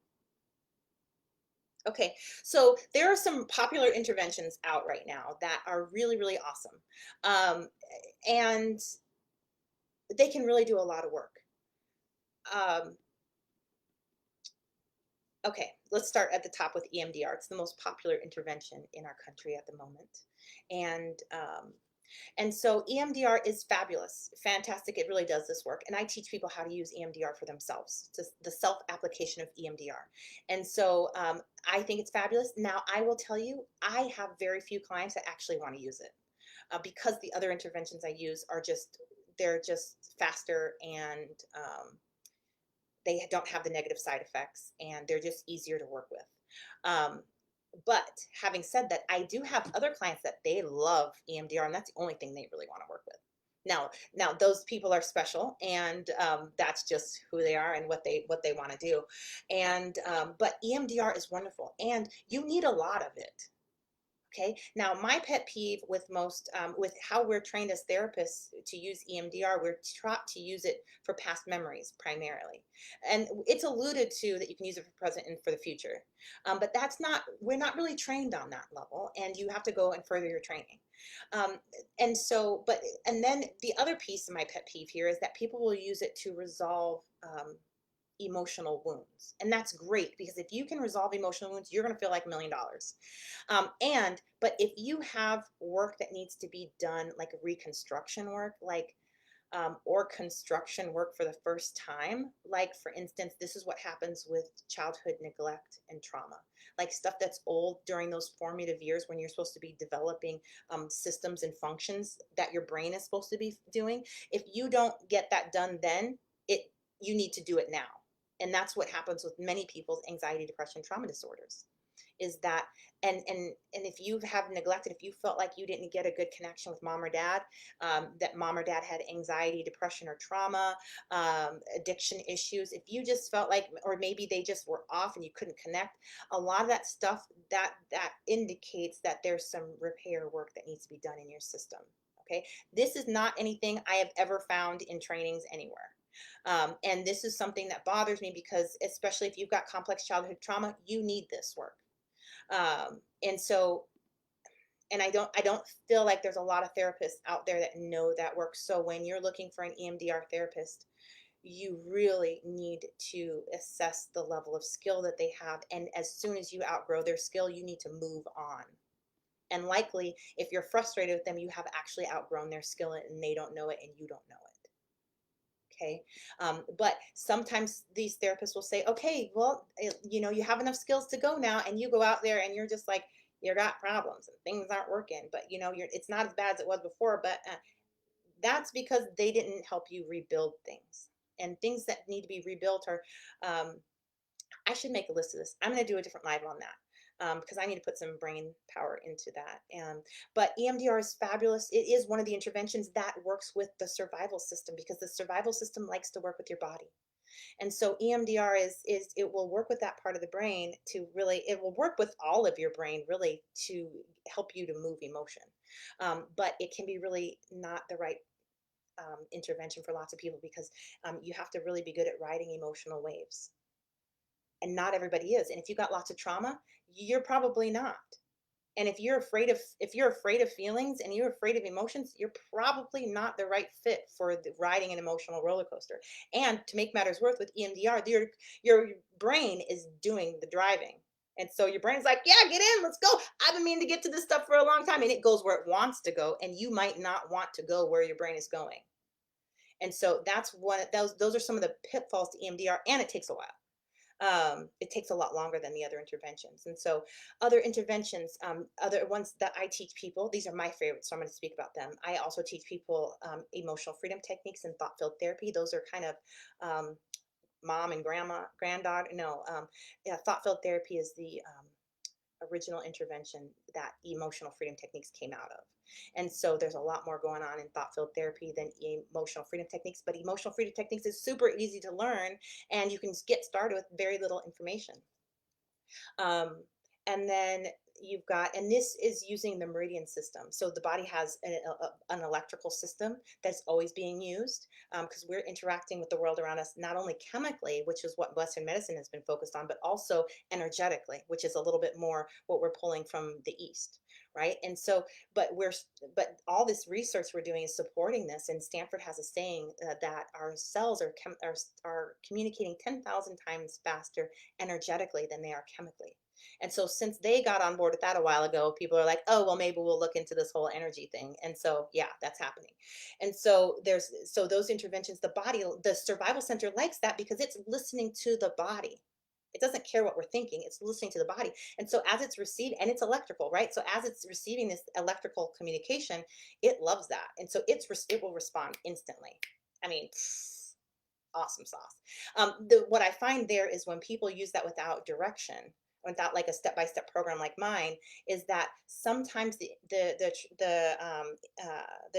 Okay. So there are some popular interventions out right now that are really, really awesome. And they can really do a lot of work. Um, okay. Let's start at the top with EMDR. It's the most popular intervention in our country at the moment. And And so EMDR is fabulous, fantastic. It really does this work. And I teach people how to use EMDR for themselves, just the self application of EMDR. And so I think it's fabulous. Now, I will tell you, I have very few clients that actually want to use it because the other interventions I use they're just faster, and they don't have the negative side effects, and they're just easier to work with. Um, but having said that, I do have other clients that they love EMDR, and that's the only thing they really want to work with. Now those people are special, and that's just who they are and what they want to do. And but EMDR is wonderful, and you need a lot of it. Okay. Now, my pet peeve with with how we're trained as therapists to use EMDR, we're taught to use it for past memories primarily. And it's alluded to that you can use it for present and for the future. But we're not really trained on that level. And you have to go and further your training. Um, and then the other piece of my pet peeve here is that people will use it to resolve emotional wounds. And that's great because if you can resolve emotional wounds, you're going to feel like $1 million. But if you have work that needs to be done, like reconstruction work, or construction work for the first time, like for instance, this is what happens with childhood neglect and trauma, like stuff that's old during those formative years when you're supposed to be developing systems and functions that your brain is supposed to be doing. If you don't get that done, then it you need to do it now. And that's what happens with many people's anxiety, depression, trauma disorders is that and if you have neglected, if you felt like you didn't get a good connection with mom or dad, that mom or dad had anxiety, depression, or trauma, addiction issues, if you just felt like, or maybe they just were off and you couldn't connect, a lot of that stuff that indicates that there's some repair work that needs to be done in your system. Okay. This is not anything I have ever found in trainings anywhere. And this is something that bothers me because, especially if you've got complex childhood trauma, you need this work. And so, and I don't feel like there's a lot of therapists out there that know that work. So when you're looking for an EMDR therapist, you really need to assess the level of skill that they have. And as soon as you outgrow their skill, you need to move on. And likely, if you're frustrated with them, you have actually outgrown their skill and they don't know it and you don't know it. Okay. But sometimes these therapists will say, okay, well, you have enough skills to go now. And you go out there and you're just like, you got problems and things aren't working, but it's not as bad as it was before. But that's because they didn't help you rebuild things. And things that need to be rebuilt are, I should make a list of this. I'm going to do a different live on that. Because I need to put some brain power into that. But EMDR is fabulous. It is one of the interventions that works with the survival system because the survival system likes to work with your body. And so EMDR is it will work with that part of the brain to really, it will work with all of your brain really to help you to move emotion. But it can be really not the right intervention for lots of people because you have to really be good at riding emotional waves. And not everybody is. And if you got lots of trauma, you're probably not. And if you're afraid of feelings and you're afraid of emotions, you're probably not the right fit for riding an emotional roller coaster. And to make matters worse, with EMDR, your brain is doing the driving. And so your brain's like, yeah, get in, let's go. I've been meaning to get to this stuff for a long time. And it goes where it wants to go. And you might not want to go where your brain is going. And so that's one, those are some of the pitfalls to EMDR, and it takes a while. It takes a lot longer than the other interventions. And so other interventions, other ones that I teach people, these are my favorites, so I'm going to speak about them. I also teach people emotional freedom techniques and thought-filled therapy. Those are kind of mom and granddaughter. No, yeah, thought-filled therapy is the original intervention that emotional freedom techniques came out of. And so there's a lot more going on in thought filled therapy than emotional freedom techniques, but emotional freedom techniques is super easy to learn and you can get started with very little information. Um, and then you've got, and this is using the Meridian System. So the body has an electrical system that's always being used because we're interacting with the world around us, not only chemically, which is what Western medicine has been focused on, but also energetically, which is a little bit more what we're pulling from the East. Right. And so, but all this research we're doing is supporting this. And Stanford has a saying that our cells are communicating 10,000 times faster energetically than they are chemically. And so since they got on board with that a while ago, people are like, oh, well, maybe we'll look into this whole energy thing. And so, yeah, that's happening. And so so those interventions, the survival center likes that because it's listening to the body. It doesn't care what we're thinking. It's listening to the body. And so as it's receiving, and it's electrical, right? So as it's receiving this electrical communication, it loves that. And so it will respond instantly. I mean, awesome sauce. What I find there is when people use that without direction, without like a step-by-step program like mine, is that sometimes the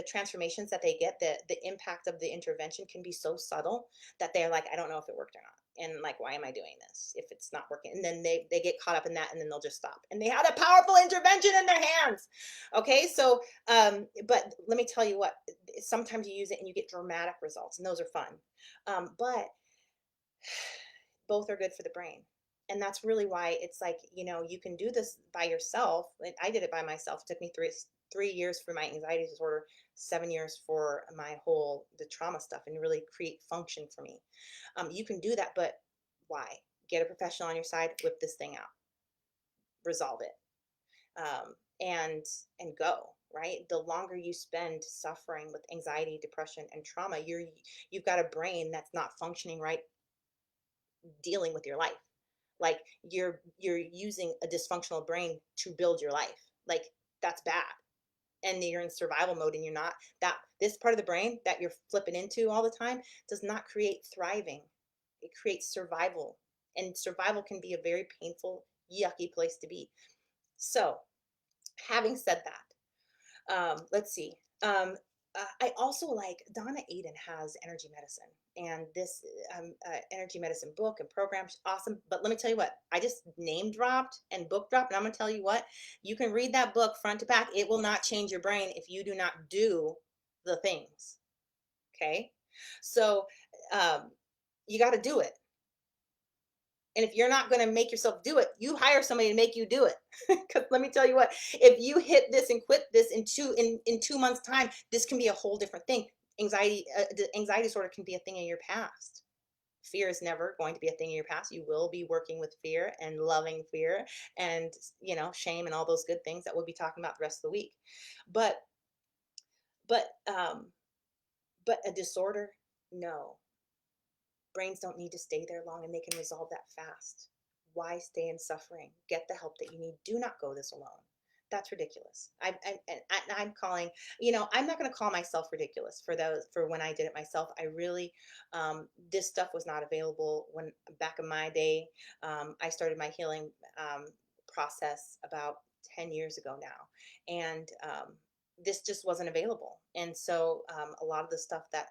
transformations that they get, the impact of the intervention can be so subtle that they're like, I don't know if it worked or not. And like, why am I doing this if it's not working? And then they get caught up in that, and then they'll just stop. And they had a powerful intervention in their hands. Okay, so but let me tell you what. Sometimes you use it and you get dramatic results, and those are fun. But both are good for the brain. And that's really why it's like, you can do this by yourself. I did it by myself. It took me three years for my anxiety disorder, 7 years for the trauma stuff, and really create function for me. You can do that, but why? Get a professional on your side, whip this thing out, resolve it, and go. Right, the longer you spend suffering with anxiety, depression, and trauma, you've got a brain that's not functioning right, dealing with your life. Like you're using a dysfunctional brain to build your life. Like that's bad. And you're in survival mode, and you're not, that this part of the brain that you're flipping into all the time does not create thriving. It creates survival. And survival can be a very painful, yucky place to be. So, having said that, let's see. I also like Donna Aiden has energy medicine, and this energy medicine book and program, awesome. But let me tell you what, I just name dropped and book dropped, and I'm gonna tell you what, you can read that book front to back. It will not change your brain if you do not do the things. Okay, so um, you got to do it. And if you're not going to make yourself do it, you hire somebody to make you do it. Because let me tell you what, if you hit this and quit this in 2 months' time, this can be a whole different thing. Anxiety disorder can be a thing in your past. Fear is never going to be a thing in your past. You will be working with fear and loving fear and shame and all those good things that we'll be talking about the rest of the week. But but um, but a disorder, no. Brains don't need to stay there long, and they can resolve that fast. Why stay in suffering? Get the help that you need. Do not go this alone. That's ridiculous. I'm calling, I'm not going to call myself ridiculous for when I did it myself. I really, this stuff was not available when back in my day. I started my healing process about 10 years ago now. And this just wasn't available. And so a lot of the stuff that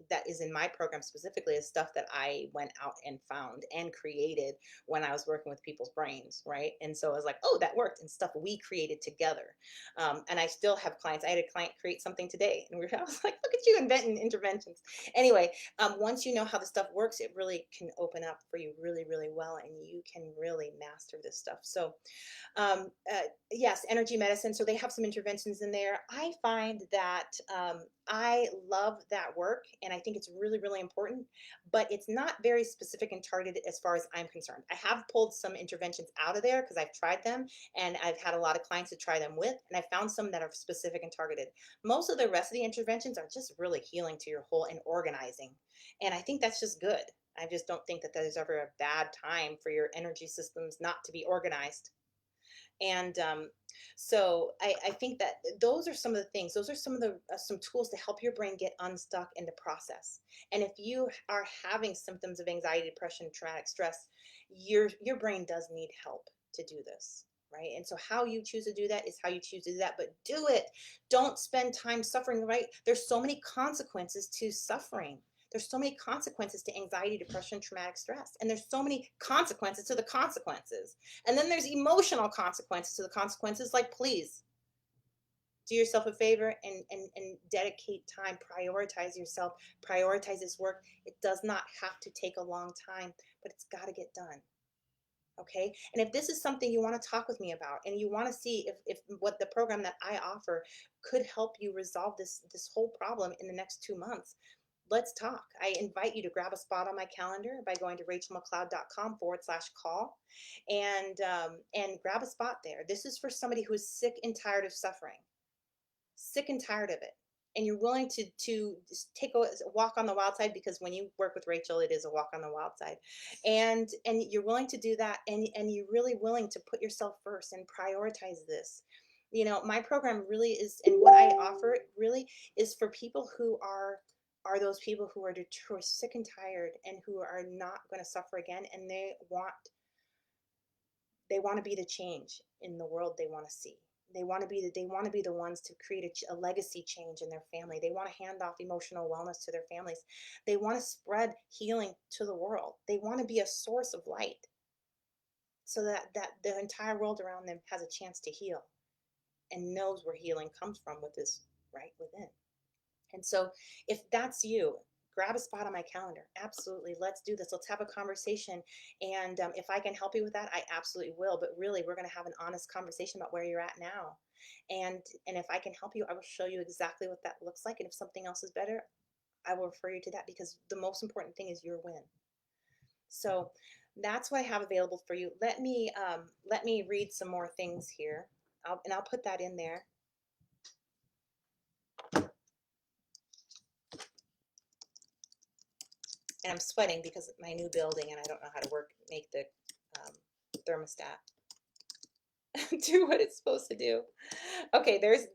that is in my program specifically is stuff that I went out and found and created when I was working with people's brains, right? And so I was like, oh, that worked, and stuff we created together. And I still have clients. I had a client create something today, and I was like, look at you inventing interventions. Anyway, once you know how the stuff works, it really can open up for you really, really well, and you can really master this stuff. So yes, energy medicine. So they have some interventions in there. I find that I love that work, and I think it's really, really important, but it's not very specific and targeted as far as I'm concerned. I have pulled some interventions out of there because I've tried them, and I've had a lot of clients to try them with, and I found some that are specific and targeted. Most of the rest of the interventions are just really healing to your whole and organizing. And I think that's just good. I just don't think that there's ever a bad time for your energy systems not to be organized. And so I think that those are some of the things. Those are some of the some tools to help your brain get unstuck and to process. And if you are having symptoms of anxiety, depression, traumatic stress, your brain does need help to do this. Right. And so how you choose to do that is how you choose to do that, but do it. Don't spend time suffering, right? There's so many consequences to suffering. There's so many consequences to anxiety, depression, traumatic stress. And there's so many consequences to the consequences. And then there's emotional consequences to the consequences. Like, please do yourself a favor and dedicate time, prioritize yourself, prioritize this work. It does not have to take a long time, but it's got to get done. Okay. And if this is something you want to talk with me about, and you want to see if what the program that I offer could help you resolve this whole problem in the next 2 months, let's talk. I invite you to grab a spot on my calendar by going to rachelmcleod.com/call and grab a spot there. This is for somebody who is sick and tired of suffering, sick and tired of it. And you're willing to take a walk on the wild side, because when you work with Rachel, it is a walk on the wild side. And you're willing to do that, and you're really willing to put yourself first and prioritize this. You know, my program really is, and what I offer really is for people who are those people who are sick and tired and who are not going to suffer again, and they want to be the change in the world they want to see. They want to be the ones to create a legacy change in their family. They want to hand off emotional wellness to their families. They want to spread healing to the world. They want to be a source of light, so that the entire world around them has a chance to heal and knows where healing comes from, with this right within. And so, if that's you, grab a spot on my calendar. Absolutely. Let's do this. Let's have a conversation. And if I can help you with that, I absolutely will. But really, we're going to have an honest conversation about where you're at now. And if I can help you, I will show you exactly what that looks like. And if something else is better, I will refer you to that, because the most important thing is your win. So that's what I have available for you. Let me read some more things here. I'll put that in there. And I'm sweating because my new building, and I don't know how to make the thermostat do what it's supposed to do. Okay, there's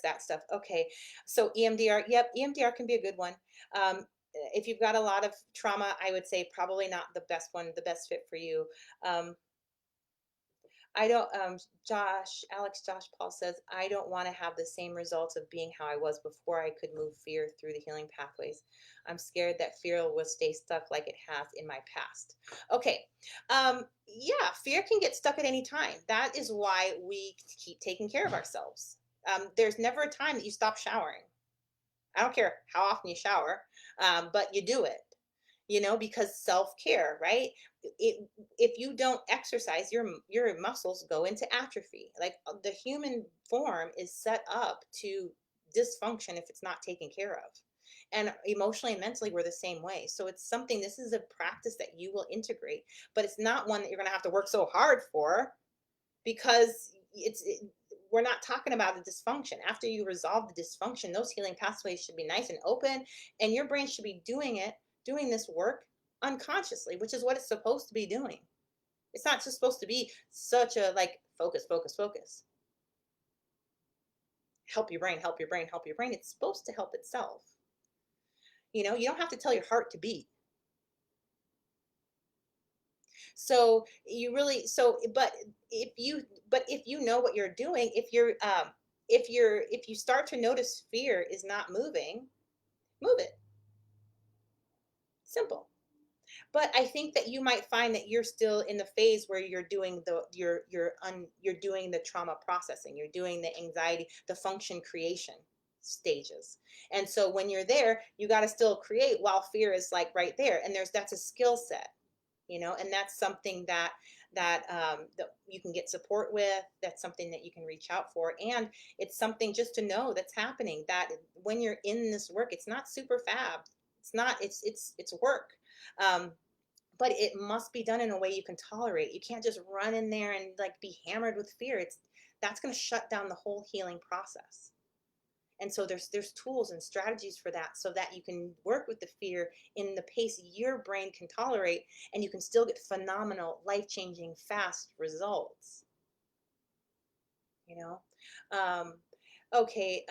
that stuff. Okay, so EMDR, yep, EMDR can be a good one. If you've got a lot of trauma, I would say probably not the best one, the best fit for you. Um, I don't, Josh Paul says, I don't want to have the same results of being how I was before I could move fear through the healing pathways. I'm scared that fear will stay stuck like it has in my past. Okay. Yeah, fear can get stuck at any time. That is why we keep taking care of ourselves. There's never a time that you stop showering. I don't care how often you shower, but you do it, because self-care, right? If you don't exercise, your muscles go into atrophy. Like, the human form is set up to dysfunction if it's not taken care of. And emotionally and mentally, we're the same way. So this is a practice that you will integrate, but it's not one that you're going to have to work so hard for, because we're not talking about the dysfunction. After you resolve the dysfunction, those healing pathways should be nice and open, and your brain should be doing this work unconsciously, which is what it's supposed to be doing. It's not just supposed to be such a like focus, focus, focus. Help your brain, help your brain, help your brain. It's supposed to help itself. You don't have to tell your heart to beat. So you really so but if you know what you're doing, if you start to notice fear is not moving, Move it. Simple. But I think that you might find that you're still in the phase where you're doing you're doing the trauma processing, you're doing the anxiety, the function creation stages. And so when you're there, you got to still create while fear is like right there. And that's a skill set, and that's something that you can get support with. That's something that you can reach out for, and it's something just to know that's happening. That when you're in this work, it's not super fab. It's not. It's work. Um, but it must be done in a way you can tolerate. You can't just run in there and like be hammered with fear. That's going to shut down the whole healing process. And so there's tools and strategies for that, so that you can work with the fear in the pace your brain can tolerate, and you can still get phenomenal, life-changing, fast results. You know. Um, okay.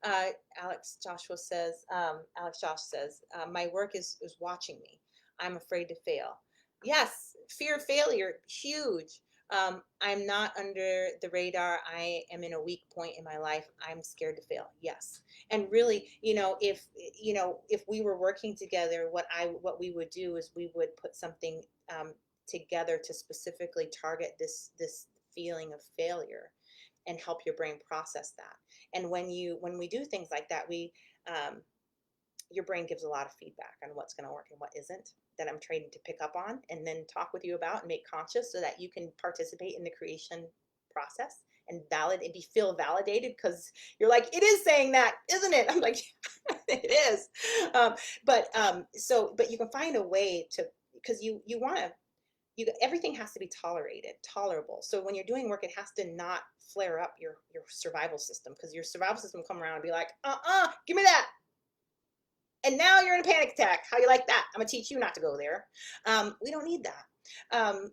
Uh, Alex Josh says, my work is watching me. I'm afraid to fail. Yes, fear of failure, huge. I'm not under the radar. I am in a weak point in my life. I'm scared to fail. Yes. And really, if we were working together, what we would do is we would put something together to specifically target this feeling of failure and help your brain process that. And when we do things like that, we your brain gives a lot of feedback on what's going to work and what isn't, that I'm training to pick up on and then talk with you about and make conscious, so that you can participate in the creation process and feel validated, because you're like, it is saying that, isn't it? I'm like, it is. But you can find a way to, because you want to, everything has to be tolerable. So when you're doing work, it has to not flare up your survival system, because your survival system will come around and be like, give me that. And now you're in a panic attack. How you like that? I'm gonna teach you not to go there. We don't need that.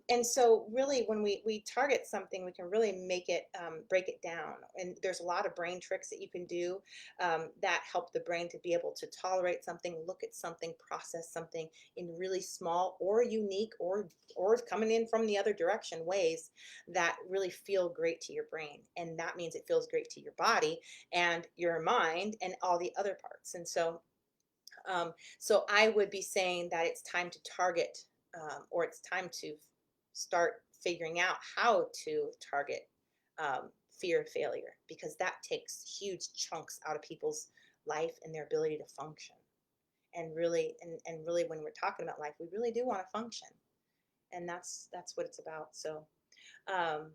And so really, when we target something, we can really make it, break it down. And there's a lot of brain tricks that you can do that help the brain to be able to tolerate something, look at something, process something in really small or unique or coming in from the other direction ways that really feel great to your brain. And that means it feels great to your body and your mind and all the other parts. And so I would be saying that it's time to target, or it's time to start figuring out how to target fear of failure, because that takes huge chunks out of people's life and their ability to function. And really, when we're talking about life, we really do want to function, and that's what it's about. So, um,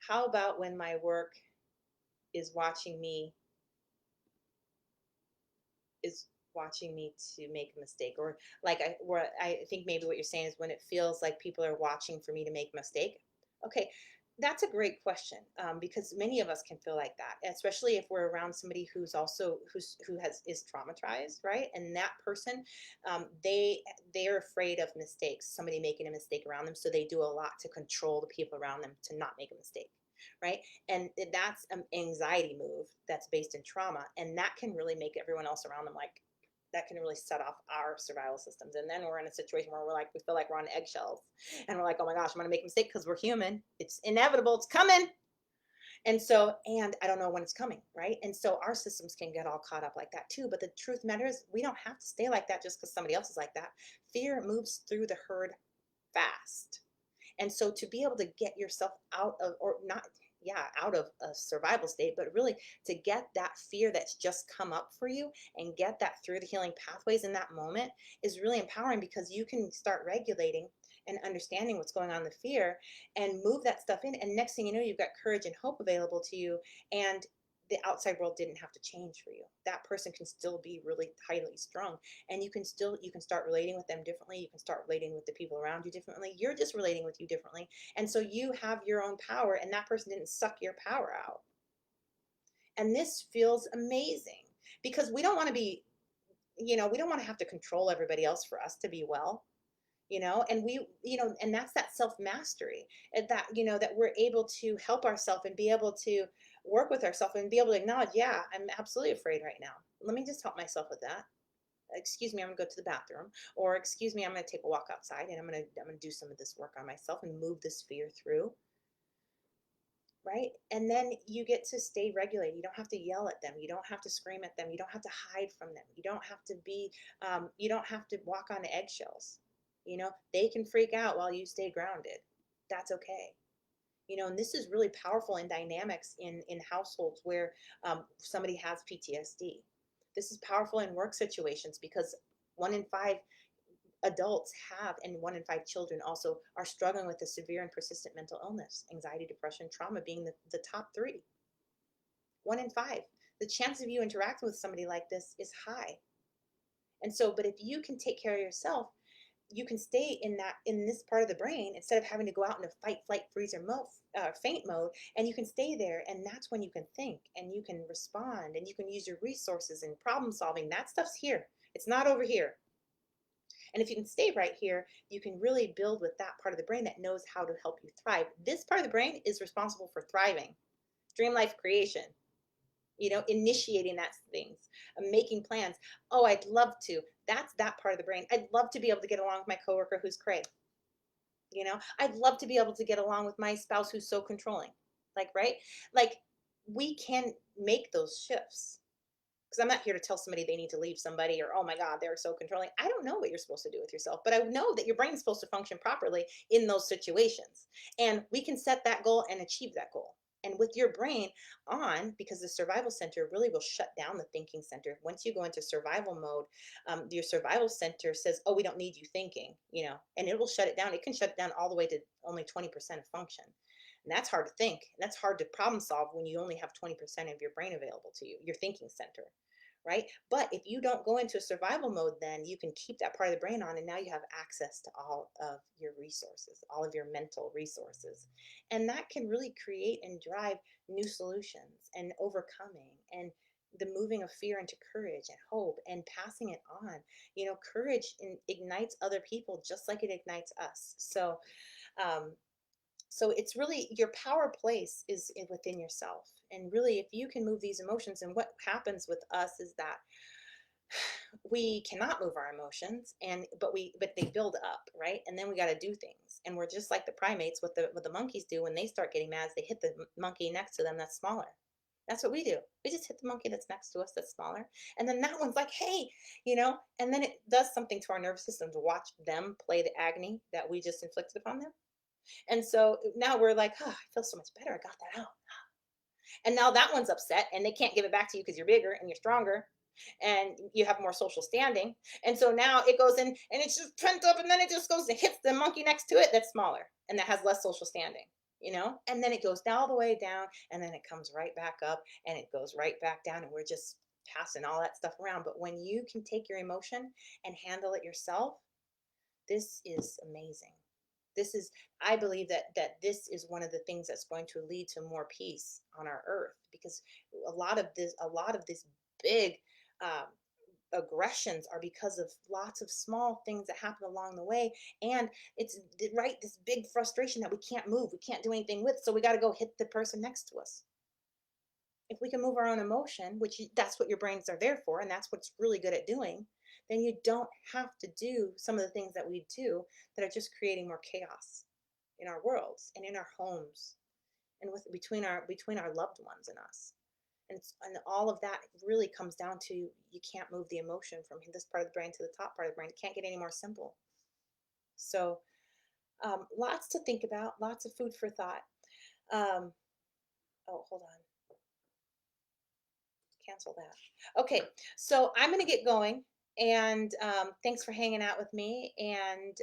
how about when my work is watching me is watching me to make a mistake, or like I think maybe what you're saying is when it feels like people are watching for me to make a mistake. Okay, that's a great question, because many of us can feel like that, especially if we're around somebody who has is traumatized, right? And that person, they're afraid of mistakes, somebody making a mistake around them, so they do a lot to control the people around them to not make a mistake, right? And that's an anxiety move that's based in trauma, and that can really make everyone else around them like, that can really set off our survival systems. And then we're in a situation where we feel like we're on eggshells, and we're like, oh my gosh, I'm gonna make a mistake, because we're human, it's inevitable, it's coming. And I don't know when it's coming, right? And so our systems can get all caught up like that too. But the truth matters, we don't have to stay like that just because somebody else is like that. Fear moves through the herd fast. And so to be able to get yourself out of, or not, yeah, out of a survival state, but really to get that fear that's just come up for you and get that through the healing pathways in that moment is really empowering, because you can start regulating and understanding what's going on in the fear and move that stuff in. And next thing you know, you've got courage and hope available to you. And the outside world didn't have to change for you. That person can still be really highly strung, and you can start relating with them differently. You can start relating with the people around you differently. You're just relating with you differently. And so you have your own power, and that person didn't suck your power out. And this feels amazing, because we don't want to be, we don't want to have to control everybody else for us to be well. And and that's that self-mastery, and that we're able to help ourselves and be able to work with ourselves and be able to acknowledge, yeah, I'm absolutely afraid right now. Let me just help myself with that. Excuse me, I'm gonna go to the bathroom, or excuse me, I'm gonna take a walk outside, and I'm gonna do some of this work on myself and move this fear through. right? And then you get to stay regulated. You don't have to yell at them. You don't have to scream at them. You don't have to hide from them. You don't have to be, you don't have to walk on eggshells. They can freak out while you stay grounded. That's okay. And this is really powerful in dynamics in households where somebody has PTSD. This is powerful in work situations because 1 in 5 adults have, and 1 in 5 children also are struggling with a severe and persistent mental illness, anxiety, depression, trauma being the top three. 1 in 5. The chance of you interacting with somebody like this is high. And so, but if you can take care of yourself, you can stay in this part of the brain instead of having to go out into fight, flight, freeze, or faint mode, and you can stay there, and that's when you can think and you can respond and you can use your resources and problem solving. That stuff's here. It's not over here. And if you can stay right here, you can really build with that part of the brain that knows how to help you thrive. This part of the brain is responsible for thriving, dream life creation, initiating that things, making plans. Oh, I'd love to. That's that part of the brain. I'd love to be able to get along with my coworker who's cray. I'd love to be able to get along with my spouse who's so controlling. Like, right? Like, we can make those shifts. Because I'm not here to tell somebody they need to leave somebody or, oh my God, they're so controlling. I don't know what you're supposed to do with yourself, but I know that your brain's supposed to function properly in those situations. And we can set that goal and achieve that goal. And with your brain on, because the survival center really will shut down the thinking center. Once you go into survival mode, your survival center says, oh, we don't need you thinking, and it will shut it down. It can shut it down all the way to only 20% of function. And that's hard to think. And that's hard to problem solve when you only have 20% of your brain available to you, your thinking center, right? But if you don't go into survival mode, then you can keep that part of the brain on, and now you have access to all of your resources, all of your mental resources. And that can really create and drive new solutions and overcoming and the moving of fear into courage and hope and passing it on. Courage ignites other people just like it ignites us. Um, so it's really your power place is within yourself. And really, if you can move these emotions, and what happens with us is that we cannot move our emotions, but they build up, right? And then we got to do things, and we're just like the primates. What the monkeys do when they start getting mad is they hit the monkey next to them that's smaller. That's what we do. We just hit the monkey that's next to us that's smaller, and then that one's like, hey, and then it does something to our nervous system to watch them play the agony that we just inflicted upon them. And so now we're like, oh, I feel so much better. I got that out. And now that one's upset and they can't give it back to you because you're bigger and you're stronger and you have more social standing. And so now it goes in and it's just pent up, and then it just goes and hits the monkey next to it that's smaller and that has less social standing. And then it goes all the way down, and then it comes right back up and it goes right back down, and we're just passing all that stuff around. But when you can take your emotion and handle it yourself, this is amazing. This is, I believe that this is one of the things that's going to lead to more peace on our earth, because a lot of this big um, aggressions are because of lots of small things that happen along the way. And it's right, this big frustration that we can't move, we can't do anything with, so we got to go hit the person next to us. If we can move our own emotion, that's what your brains are there for, and that's what's really good at doing, then you don't have to do some of the things that we do that are just creating more chaos in our worlds and in our homes and between our loved ones and us. And all of that really comes down to, you can't move the emotion from this part of the brain to the top part of the brain. It can't get any more simple. So lots to think about, lots of food for thought. Um, oh, hold on. Cancel that. Okay, so I'm going to get going, and thanks for hanging out with me, and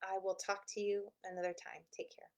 I will talk to you another time. Take care.